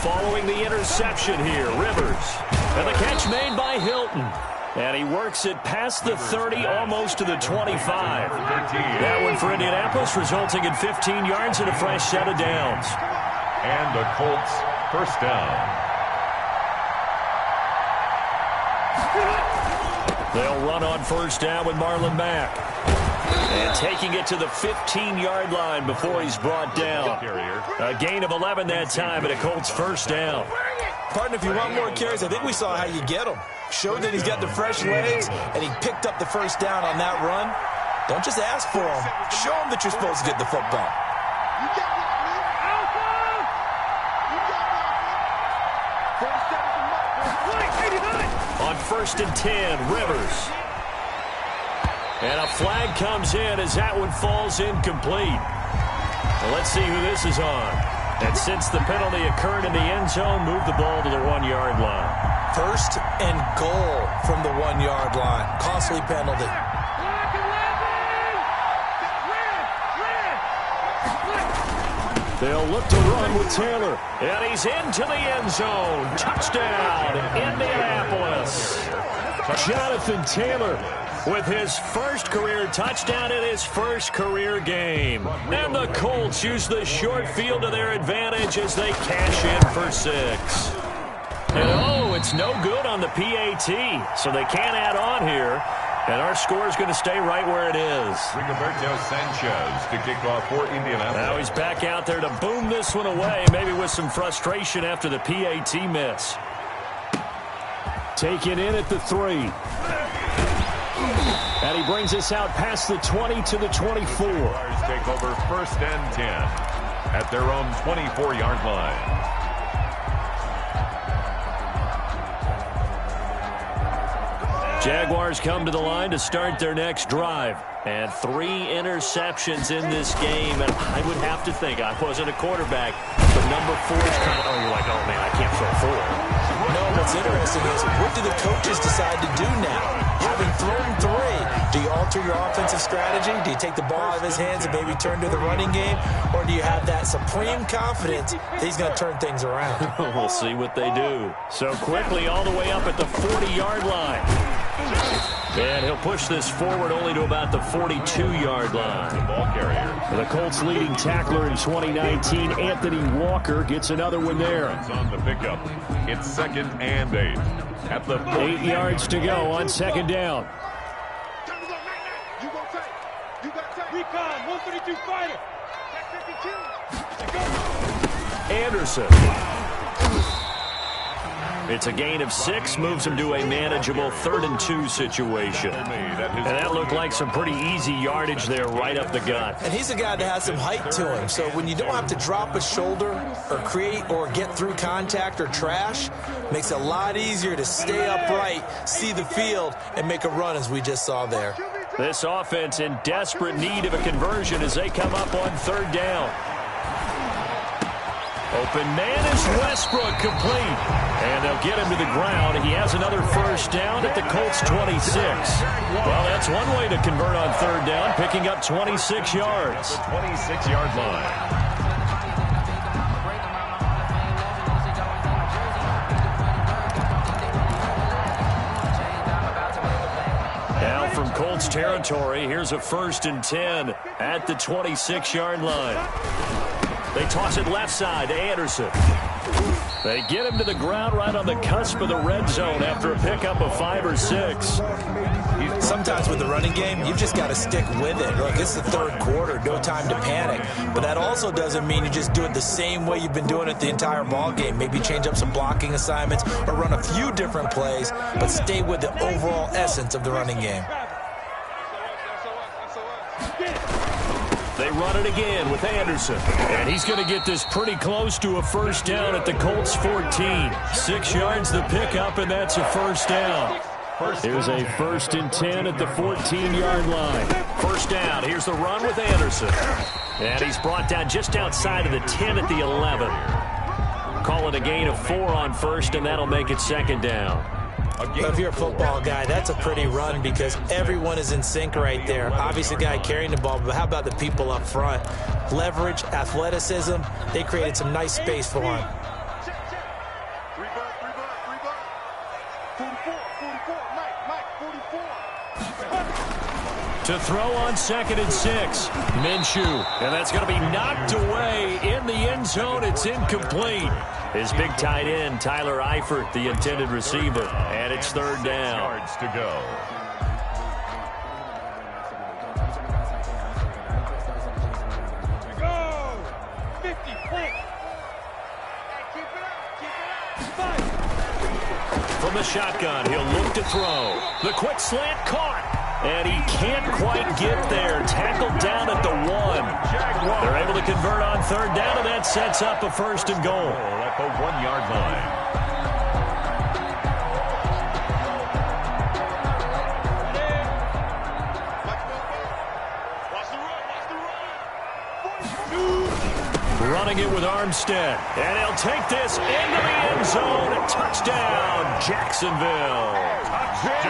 [SPEAKER 3] Following the interception here, Rivers. And the catch made by Hilton. And he works it past the 30, almost to the 25. That one for Indianapolis, resulting in 15 yards and a fresh set of downs.
[SPEAKER 4] And the Colts, 1st down.
[SPEAKER 3] They'll run on 1st down with Marlon Mack. And taking it to the 15-yard line before he's brought down. A gain of 11 that time, and a Colts 1st down.
[SPEAKER 5] Partner, if you want more carries, I think we saw how you get them. Showed that he's got the fresh legs, and he picked up the 1st down on that run. Don't just ask for them. Show them that you're supposed to get the football.
[SPEAKER 3] On 1st and 10, Rivers. And a flag comes in as that one falls incomplete. Well, let's see who this is on. And since the penalty occurred in the end zone, move the ball to the 1-yard line. 1st
[SPEAKER 5] and goal from the 1-yard line. Costly penalty.
[SPEAKER 3] They'll look to run with Taylor. And he's into the end zone. Touchdown, Indianapolis. Jonathan Taylor with his first career touchdown in his first career game. And the Colts use the short field to their advantage as they cash in for 6. And it's no good on the PAT, so they can't add on here. And our score is going to stay right where it is.
[SPEAKER 4] Rigoberto Sanchez to kick off for Indianapolis.
[SPEAKER 3] Now he's back out there to boom this one away, maybe with some frustration after the PAT miss. Taken in at the 3. And he brings us out past the 20 to the 24.
[SPEAKER 4] Jaguars take over 1st and 10 at their own 24-yard line.
[SPEAKER 3] Jaguars come to the line to start their next drive. And 3 interceptions in this game. And I would have to think, I wasn't a quarterback, but number 4 is kind of, you're like, oh, man, I can't throw 4.
[SPEAKER 5] No, what's interesting is, what do the coaches decide to do now? Having thrown 3, do you alter your offensive strategy? Do you take the ball out of his hands and maybe turn to the running game? Or do you have that supreme confidence that he's going to turn things around?
[SPEAKER 3] We'll see what they do. So quickly all the way up at the 40-yard line. And he'll push this forward only to about the 42-yard line.
[SPEAKER 4] The ball carrier.
[SPEAKER 3] The Colts' leading tackler in 2019, Anthony Walker, gets another one there.
[SPEAKER 4] It's on the pickup. It's 2nd and 8. At the
[SPEAKER 3] 8 yards to go on 2nd down.
[SPEAKER 6] Recon, 132 fighter.
[SPEAKER 3] Anderson. It's a gain of 6, moves him to a manageable 3rd and 2 situation. And that looked like some pretty easy yardage there right up the gut.
[SPEAKER 5] And he's a guy that has some height to him. So when you don't have to drop a shoulder or create or get through contact or trash, makes it a lot easier to stay upright, see the field, and make a run as we just saw there.
[SPEAKER 3] This offense in desperate need of a conversion as they come up on 3rd down. Open man is Westbrook, complete. And they'll get him to the ground. He has another 1st down at the Colts 26. Well, that's one way to convert on 3rd down, picking up 26 yards.
[SPEAKER 4] 26-yard line.
[SPEAKER 3] Now from Colts territory, here's a 1st and 10 at the 26-yard line. They toss it left side to Anderson. They get him to the ground right on the cusp of the red zone after a pickup of 5 or 6.
[SPEAKER 5] Sometimes with the running game, you've just got to stick with it. Look, it's the 3rd quarter, no time to panic. But that also doesn't mean you just do it the same way you've been doing it the entire ball game. Maybe change up some blocking assignments or run a few different plays, but stay with the overall essence of the running game.
[SPEAKER 3] They run it again with Anderson. And he's going to get this pretty close to a 1st down at the Colts 14. 6 yards the pickup, and that's a 1st down. Here's a 1st and 10 at the 14-yard line. 1st down. Here's the run with Anderson. And he's brought down just outside of the 10 at the 11. Call it a gain of 4 on 1st, and that'll make it 2nd down.
[SPEAKER 5] If you're a football guy, that's a pretty run because everyone is in sync right there. Obviously, the guy carrying the ball, but how about the people up front? Leverage, athleticism, they created some nice space for him.
[SPEAKER 3] To throw on 2nd and 6. Minshew. And that's going to be knocked away in the end zone. It's incomplete. His big tight end, Tyler Eifert, the intended receiver. And it's 3rd down.
[SPEAKER 4] Yards to go.
[SPEAKER 6] Go! 50, quick! Keep it up!
[SPEAKER 3] From the shotgun, he'll look to throw. The quick slant caught. and he can't quite get there. Tackled down at the 1. They're able to convert on third down, and that sets up a first and goal.
[SPEAKER 4] At the 1-yard line.
[SPEAKER 3] Running it with Armstead. And he'll take this into the end zone. Touchdown, Jacksonville.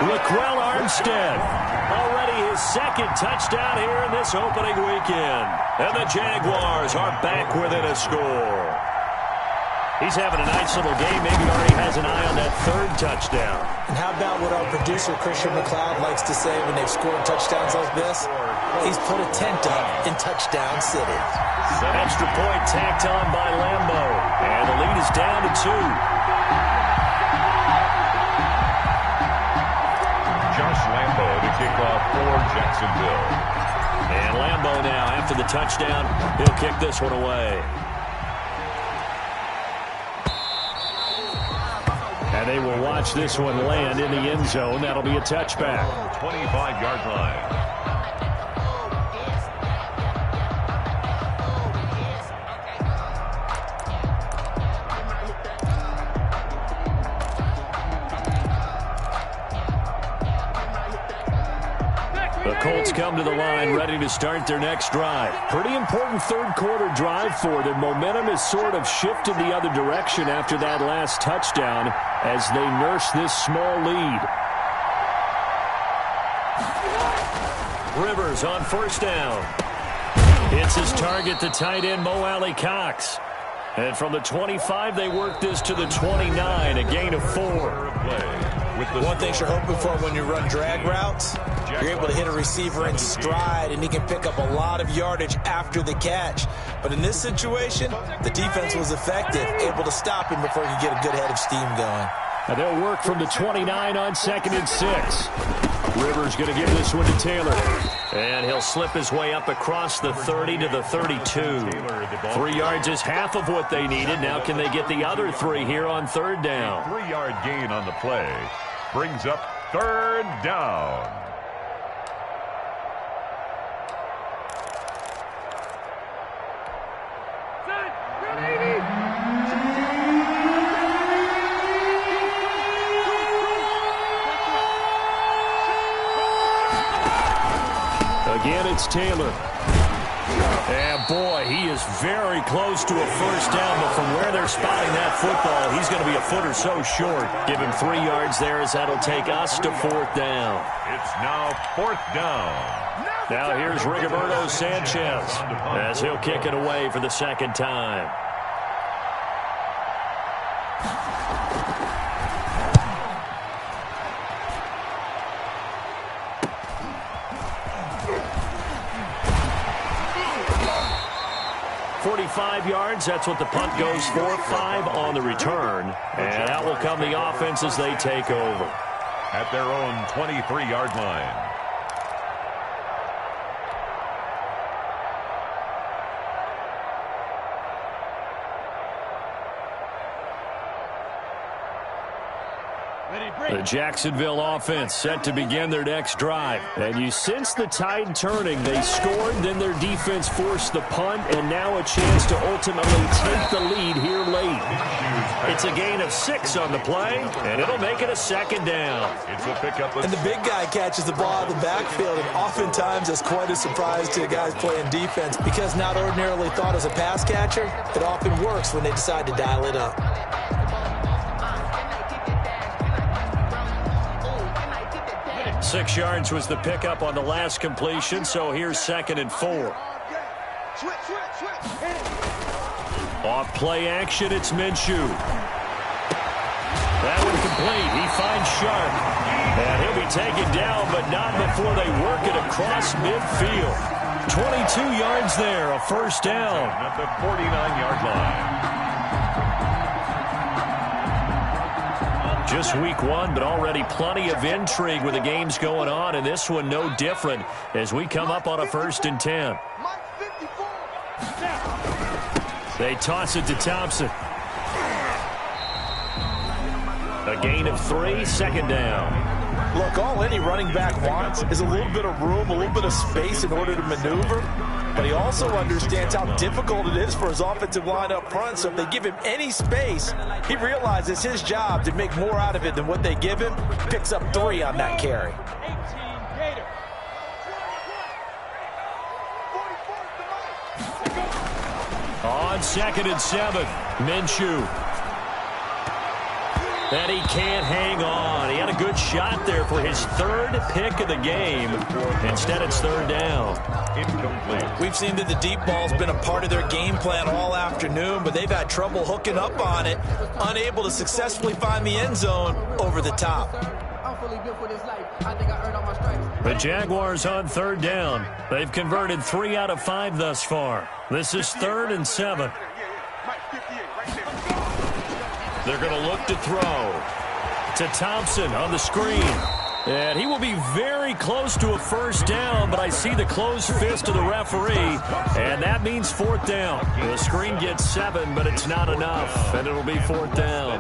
[SPEAKER 3] Laquell Armstead. Already his second touchdown here in this opening weekend. And the Jaguars are back within a score. He's having a nice little game. Maybe already has an eye on that third touchdown.
[SPEAKER 5] And how about what our producer, Christian McLeod, likes to say when they've scored touchdowns like this? He's put a tent up in Touchdown City.
[SPEAKER 3] Extra point tacked on by Lambo. And the lead is down to 2.
[SPEAKER 4] Josh Lambo to kick off for Jacksonville.
[SPEAKER 3] And Lambo now, after the touchdown, he'll kick this one away. And they will watch this one land in the end zone. That'll be a touchback.
[SPEAKER 4] 25-yard line.
[SPEAKER 3] The Colts come to the line ready to start their next drive. Pretty important third quarter drive for them. Momentum has sort of shifted the other direction after that last touchdown as they nurse this small lead. Rivers on first down. Hits his target, the tight end Mo Alley-Cox. And from the 25, they work this to the 29, a gain of 4.
[SPEAKER 5] One thing you're hoping for when you run drag routes, you're able to hit a receiver in stride, and he can pick up a lot of yardage after the catch. But in this situation, the defense was effective, able to stop him before he could get a good head of steam going.
[SPEAKER 3] And they'll work from the 29 on 2nd and 6. Rivers going to give this one to Taylor. And he'll slip his way up across the 30 to the 32. 3 yards is half of what they needed. Now can they get the other 3 here on third down?
[SPEAKER 4] 3-yard gain on the play brings up third down.
[SPEAKER 3] Again, it's Taylor. And boy, he is very close to a first down, but from where they're spotting that football, he's going to be a foot or so short. Give him 3 yards there as that'll take us to 4th down.
[SPEAKER 4] It's now 4th down.
[SPEAKER 3] Now here's Rigoberto Sanchez as he'll kick it away for the second time. Yards, that's what the punt goes for. 5 on the return, and that will come the offense as they take over
[SPEAKER 4] at their own 23-yard line.
[SPEAKER 3] The Jacksonville offense set to begin their next drive. And you sense the tide turning. They scored, then their defense forced the punt, and now a chance to ultimately take the lead here late. It's a gain of 6 on the play, and it'll make it a second down.
[SPEAKER 4] It's a pickup.
[SPEAKER 5] And the big guy catches the ball out of the backfield, and oftentimes that's quite a surprise to the guys playing defense because not ordinarily thought as a pass catcher, it often works when they decide to dial it up.
[SPEAKER 3] Six yards was the pickup on the last completion, so here's 2nd and 4. Off play action, it's Minshew. That one complete. He finds Sharp. And he'll be taken down, but not before they work it across midfield. 22 yards there, a first down.
[SPEAKER 4] At the 49-yard line.
[SPEAKER 3] Just week 1, but already plenty of intrigue with the games going on, and this one no different as we come up on a 1st and 10. They toss it to Thompson. A gain of 3, 2nd down.
[SPEAKER 5] Look, all any running back wants is a little bit of room, a little bit of space in order to maneuver. But he also understands how difficult it is for his offensive line up front. So if they give him any space, he realizes his job to make more out of it than what they give him. Picks up 3 on that carry.
[SPEAKER 3] On 2nd and 7, Minshew. And he can't hang on. He had a good shot there for his 3rd pick of the game. Instead, it's 3rd down.
[SPEAKER 4] Incomplete.
[SPEAKER 5] We've seen that the deep ball's been a part of their game plan all afternoon, but they've had trouble hooking up on it, unable to successfully find the end zone over the top.
[SPEAKER 3] The Jaguars on 3rd down. They've converted 3 out of 5 thus far. This is 3rd and 7. They're going to look to throw to Thompson on the screen. And he will be very close to a 1st down, but I see the closed fist of the referee, and that means 4th down. The screen gets 7, but it's not enough, and it'll be 4th down.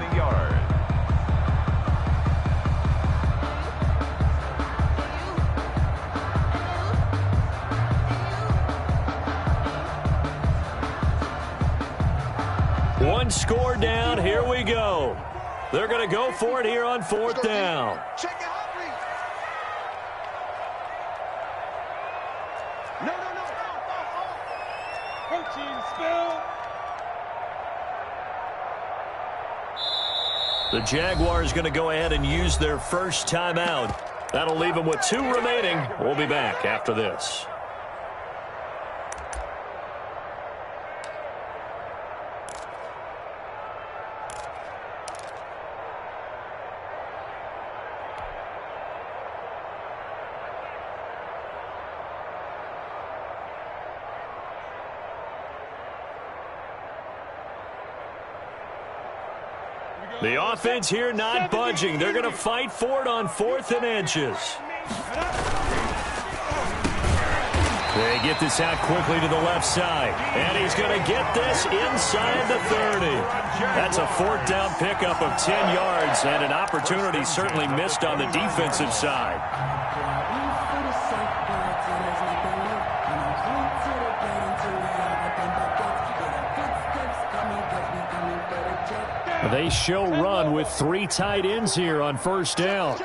[SPEAKER 3] One score down. Here we go. They're going to go for it here on 4th down. The Jaguars going to go ahead and use their first timeout. That'll leave them with 2 remaining. We'll be back after this. The offense here not budging. They're going to fight for it on 4th and inches. They get this out quickly to the left side. And he's going to get this inside the 30. That's a 4th down pickup of 10 yards and an opportunity certainly missed on the defensive side. They show run with 3 tight ends here on 1st down.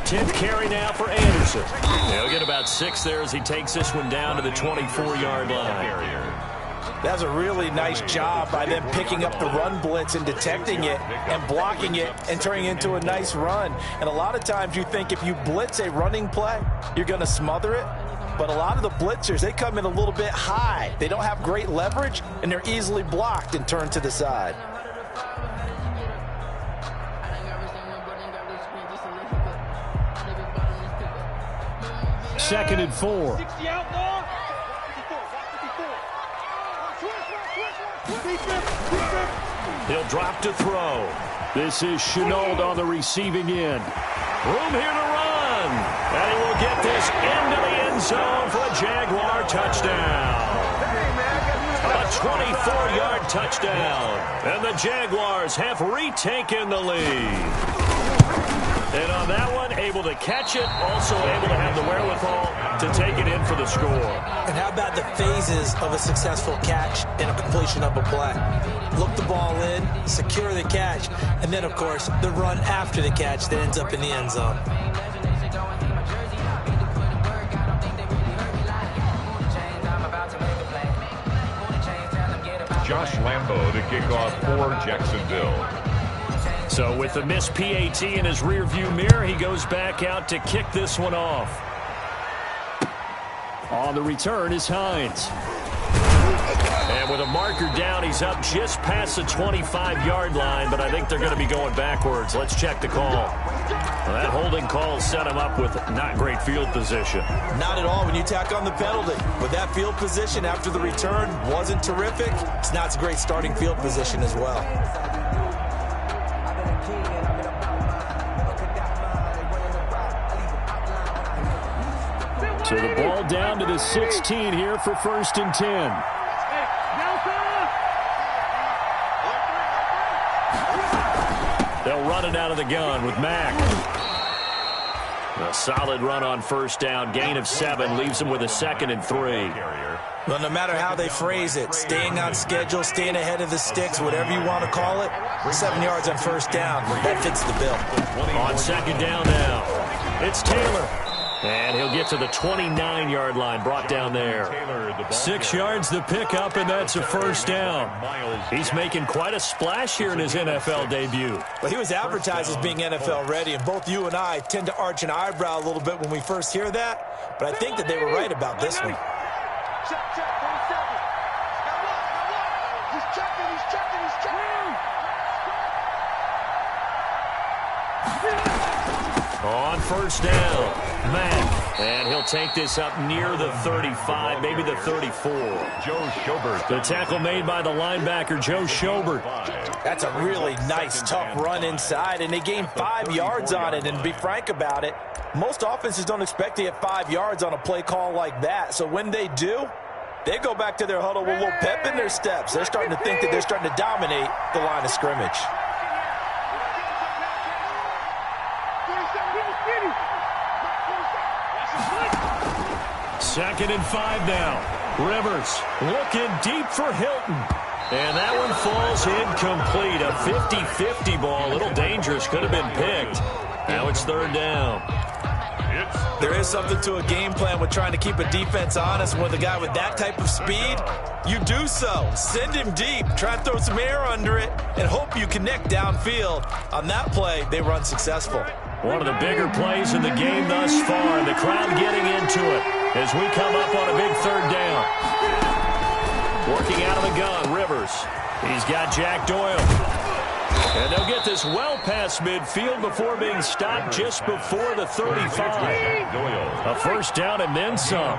[SPEAKER 3] 10th carry now for Anderson. He'll get about 6 there as he takes this one down to the 24-yard line.
[SPEAKER 5] That's a really nice job by them picking up the run blitz and detecting it and blocking it and turning it into a nice run. And a lot of times you think if you blitz a running play, you're going to smother it. But a lot of the blitzers, they come in a little bit high. They don't have great leverage, and they're easily blocked and turned to the side.
[SPEAKER 3] Second and 4. He'll drop to throw. This is Shenault on the receiving end. Room here to run. And he will get this into the end zone for a Jaguar touchdown. A 24-yard touchdown. And the Jaguars have retaken the lead. And on that one, able to catch it, also able to have the wherewithal to take it in for the score.
[SPEAKER 5] And how about the phases of a successful catch and a completion of a play? Look the ball in, secure the catch, and then, of course, the run after the catch that ends up in the end zone.
[SPEAKER 4] Josh Lambo to kick off for Jacksonville.
[SPEAKER 3] So with the missed PAT in his rearview mirror, he goes back out to kick this one off. On the return is Hines. And with a marker down, he's up just past the 25-yard line, but I think they're going to be going backwards. Let's check the call. Well, that holding call set him up with not great field position.
[SPEAKER 5] Not at all when you tack on the penalty. But that field position after the return wasn't terrific. It's not a great starting field position as well.
[SPEAKER 3] So the ball down to the 16 here for 1st and 10. They'll run it out of the gun with Mack. A solid run on first down. Gain of 7 leaves them with a 2nd and 3.
[SPEAKER 5] Well, no matter how they phrase it, staying on schedule, staying ahead of the sticks, whatever you want to call it, 7 yards on first down, that fits the bill.
[SPEAKER 3] On 2nd down now, it's Taylor. And he'll get to the 29-yard line, brought down there. 6 yards the pickup, and that's a first down. He's making quite a splash here in his NFL debut.
[SPEAKER 5] Well, he was advertised as being NFL ready, and both you and I tend to arch an eyebrow a little bit when we first hear that, but I think that they were right about this one.
[SPEAKER 6] He's checking.
[SPEAKER 3] On first down, Mack. And he'll take this up near the 35, maybe the 34.
[SPEAKER 4] Joe Schobert.
[SPEAKER 3] The tackle made by the linebacker, Joe Schobert.
[SPEAKER 5] That's a really nice, tough run inside, and they gained 5 yards on it. And to be frank about it, most offenses don't expect to get 5 yards on a play call like that. So when they do, they go back to their huddle with a little pep in their steps. They're starting to think that they're starting to dominate the line of scrimmage.
[SPEAKER 3] Second and 5 now. Rivers looking deep for Hilton. And that one falls incomplete. A 50-50 ball. A little dangerous. Could have been picked. Now it's 3rd down.
[SPEAKER 5] There is something to a game plan with trying to keep a defense honest. With a guy with that type of speed, you do so. Send him deep. Try and throw some air under it and hope you connect downfield. On that play, they were unsuccessful.
[SPEAKER 3] One of the bigger plays in the game thus far. The crowd getting into it as we come up on a big 3rd down. Working out of the gun, Rivers. He's got Jack Doyle. And they'll get this well past midfield before being stopped just before the 35. A first down and then some.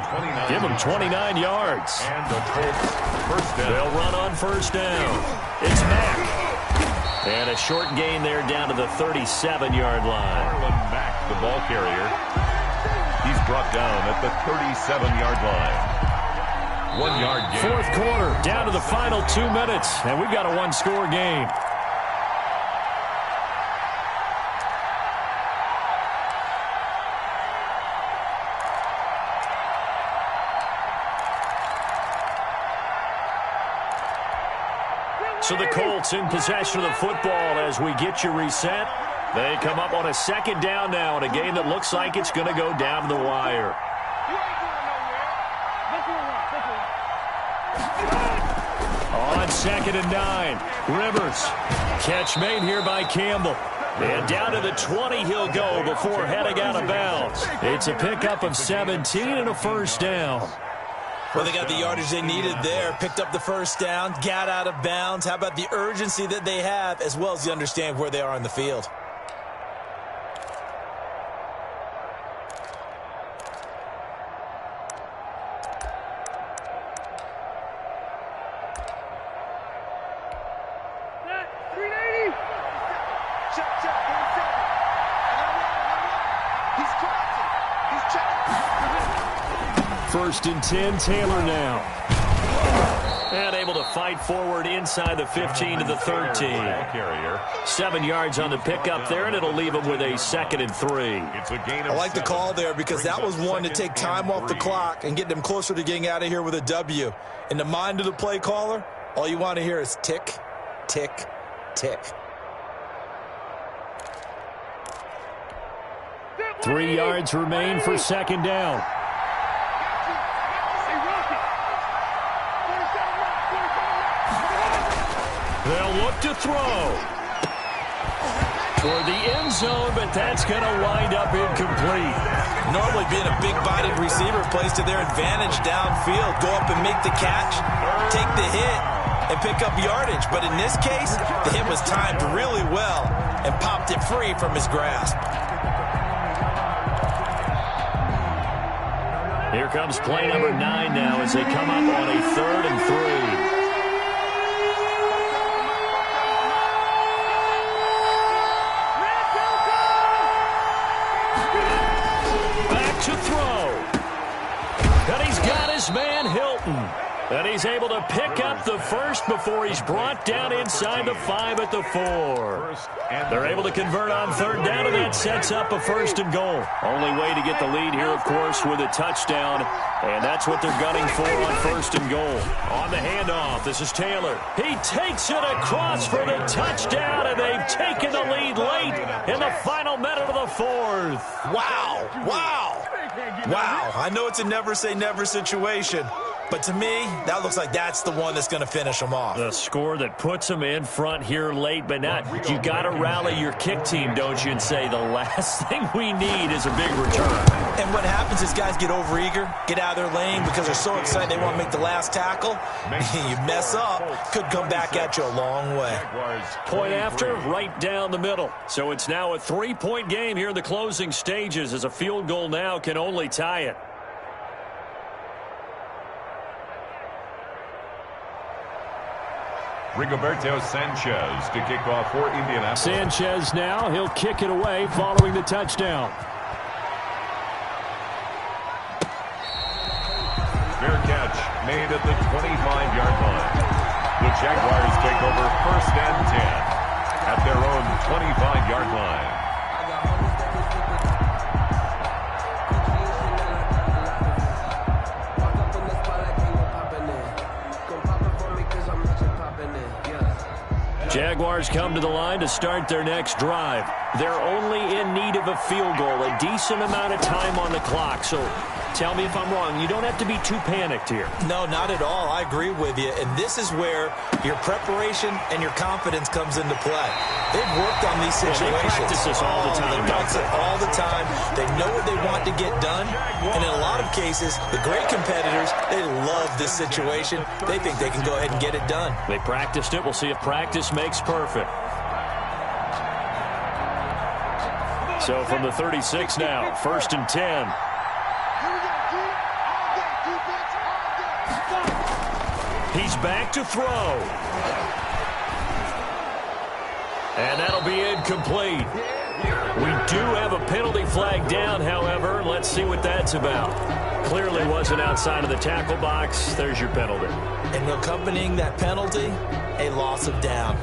[SPEAKER 3] Give them 29 yards.
[SPEAKER 4] And the Colts first down.
[SPEAKER 3] They'll run on first down. It's Mack. And a short gain there down to the 37-yard line.
[SPEAKER 4] Marlon Mack, the ball carrier. He's brought down at the 37-yard line. 1 yard gain.
[SPEAKER 3] 4th quarter, down to the final 2 minutes, and we've got a one-score game. So the Colts in possession of the football as we get you reset. They come up on a 2nd down now in a game that looks like it's going to go down to the wire. On 2nd and 9, Rivers. Catch made here by Campbell. And down to the 20 he'll go before heading out of bounds. It's a pickup of 17 and a first down.
[SPEAKER 5] Well, they got the yardage they needed there, picked up the first down, got out of bounds. How about the urgency that they have, as well as you understand where they are on the field?
[SPEAKER 3] First and 10, Taylor now. And able to fight forward inside the 15 to the 13. 7 yards on the pickup there, and it'll leave them with a 2nd and 3.
[SPEAKER 5] I like the call there because that was one to take time off the clock and get them closer to getting out of here with a W. In the mind of the play caller, all you want to hear is tick, tick, tick.
[SPEAKER 3] 3 yards remain for 2nd down. They'll look to throw toward the end zone, but that's going to wind up incomplete.
[SPEAKER 5] Normally being a big-bodied receiver plays to their advantage downfield. Go up and make the catch, take the hit, and pick up yardage. But in this case, the hit was timed really well and popped it free from his grasp.
[SPEAKER 3] Here comes play number 9 now as they come up on a 3rd and 3. To throw. And he's got his man Hilton. And he's able to pick up the first before he's brought down inside the 5 at the 4. They're able to convert on third down, and that sets up a 1st and goal. Only way to get the lead here, of course, with a touchdown. And that's what they're gunning for on 1st and goal. On the handoff, this is Taylor. He takes it across for the touchdown, and they've taken the lead late in the final minute of the 4th.
[SPEAKER 5] Wow. Wow. Wow. I know it's a never-say-never situation, but to me, that looks like that's the one that's going to finish them off.
[SPEAKER 3] The score that puts them in front here late, but not. You got to rally your kick team, don't you, and say the last thing we need is a big return.
[SPEAKER 5] And what happens is guys get overeager, get out of their lane because they're so excited they want to make the last tackle. You mess up, could come back at you a long way.
[SPEAKER 3] Point after, right down the middle. So it's now a 3-point game here in the closing stages, as a field goal now can only tie it.
[SPEAKER 4] Rigoberto Sanchez to kick off for Indianapolis.
[SPEAKER 3] Sanchez now, he'll kick it away following the touchdown.
[SPEAKER 4] Fair catch made at the 25-yard line. The Jaguars take over 1st and 10 at their own 25-yard line.
[SPEAKER 3] Jaguars come to the line to start their next drive. They're only in need of a field goal, a decent amount of time on the clock. So tell me if I'm wrong. You don't have to be too panicked here.
[SPEAKER 5] No, not at all. I agree with you. And this is where your preparation and your confidence comes into play. They've worked on these situations.
[SPEAKER 3] They practice this all the time.
[SPEAKER 5] They practice it all the time. They know what they want to get done. And in a lot of cases, the great competitors, they love this situation. They think they can go ahead and get it done.
[SPEAKER 3] They practiced it. We'll see if practice makes perfect. So from the 36 now, 1st and 10. He's back to throw. And that'll be incomplete. We do have a penalty flag down, however. Let's see what that's about. Clearly wasn't outside of the tackle box. There's your penalty.
[SPEAKER 5] And accompanying that penalty, a loss of down.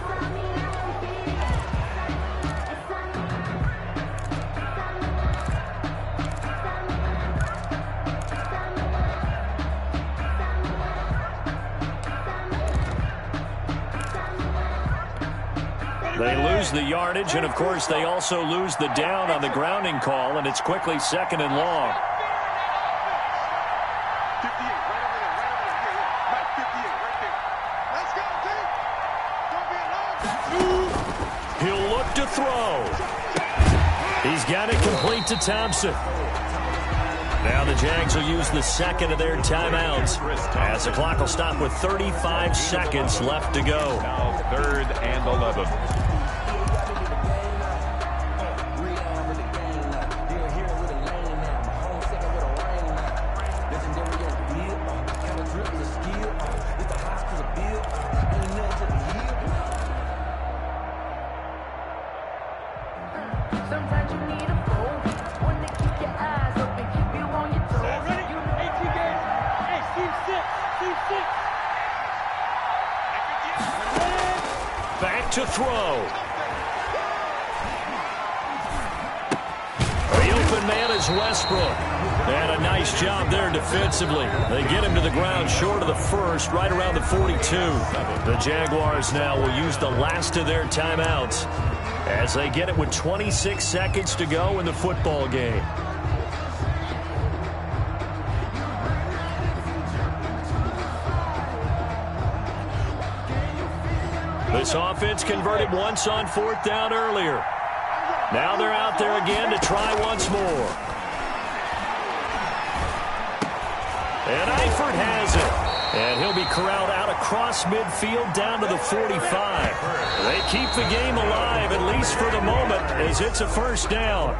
[SPEAKER 3] They lose the yardage, and, of course, they also lose the down on the grounding call, and it's quickly 2nd and long. He'll look to throw. He's got it complete to Thompson. Now the Jags will use the 2nd of their timeouts, as the clock will stop with 35 seconds left to go.
[SPEAKER 4] Now 3rd and 11.
[SPEAKER 3] Back to throw. The open man is Westbrook. And a nice job there defensively. They get him to the ground short of the 1st, right around the 42. The Jaguars now will use the last of their timeouts as they get it with 26 seconds to go in the football game. This offense converted once on 4th down earlier. Now they're out there again to try once more. And Eifert has it. And he'll be corralled out across midfield down to the 45. They keep the game alive, at least for the moment, as it's a 1st down.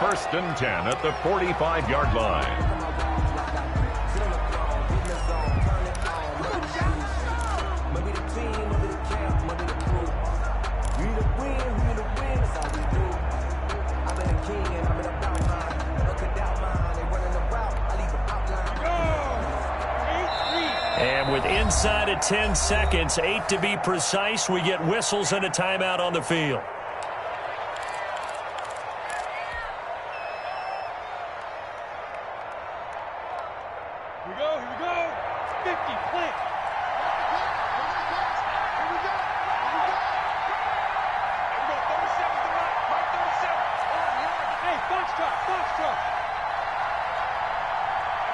[SPEAKER 4] 1st and 10 at the 45-yard line.
[SPEAKER 3] inside of 10 seconds, 8 to be precise. We get whistles and a timeout on the field.
[SPEAKER 6] Here we go, 50, plant. Here we go. 37's the mark, Mark 37. Hey, box drop. Here we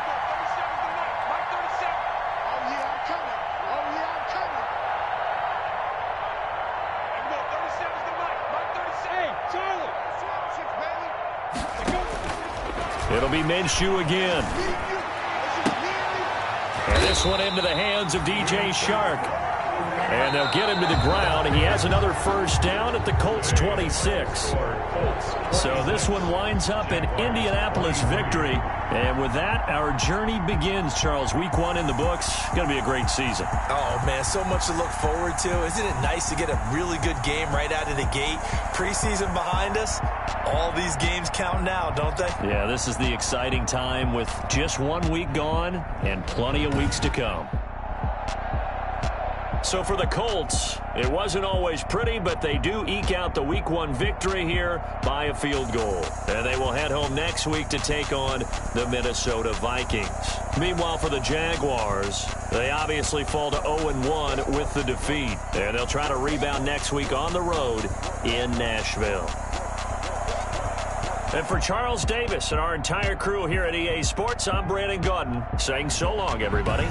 [SPEAKER 6] go, 37's the mark, Mark 37. Oh yeah, I'm coming. Here we go, 37's the mark, Mark 37. Hey, Charlie.
[SPEAKER 3] It'll be Minshew again. And this one into the hands of DJ Shark. And they'll get him to the ground. He has another first down at the Colts 26. So this one winds up an Indianapolis victory. And with that, our journey begins, Charles. Week 1 in the books. Going to be a great season.
[SPEAKER 5] Oh, man, so much to look forward to. Isn't it nice to get a really good game right out of the gate? Preseason behind us. All these games count now, don't they?
[SPEAKER 3] Yeah, this is the exciting time with just 1 week gone and plenty of weeks to come. So for the Colts, it wasn't always pretty, but they do eke out the Week 1 victory here by a field goal. And they will head home next week to take on the Minnesota Vikings. Meanwhile, for the Jaguars, they obviously fall to 0-1 with the defeat. And they'll try to rebound next week on the road in Nashville. And for Charles Davis and our entire crew here at EA Sports, I'm Brandon Gaudin saying so long, everybody.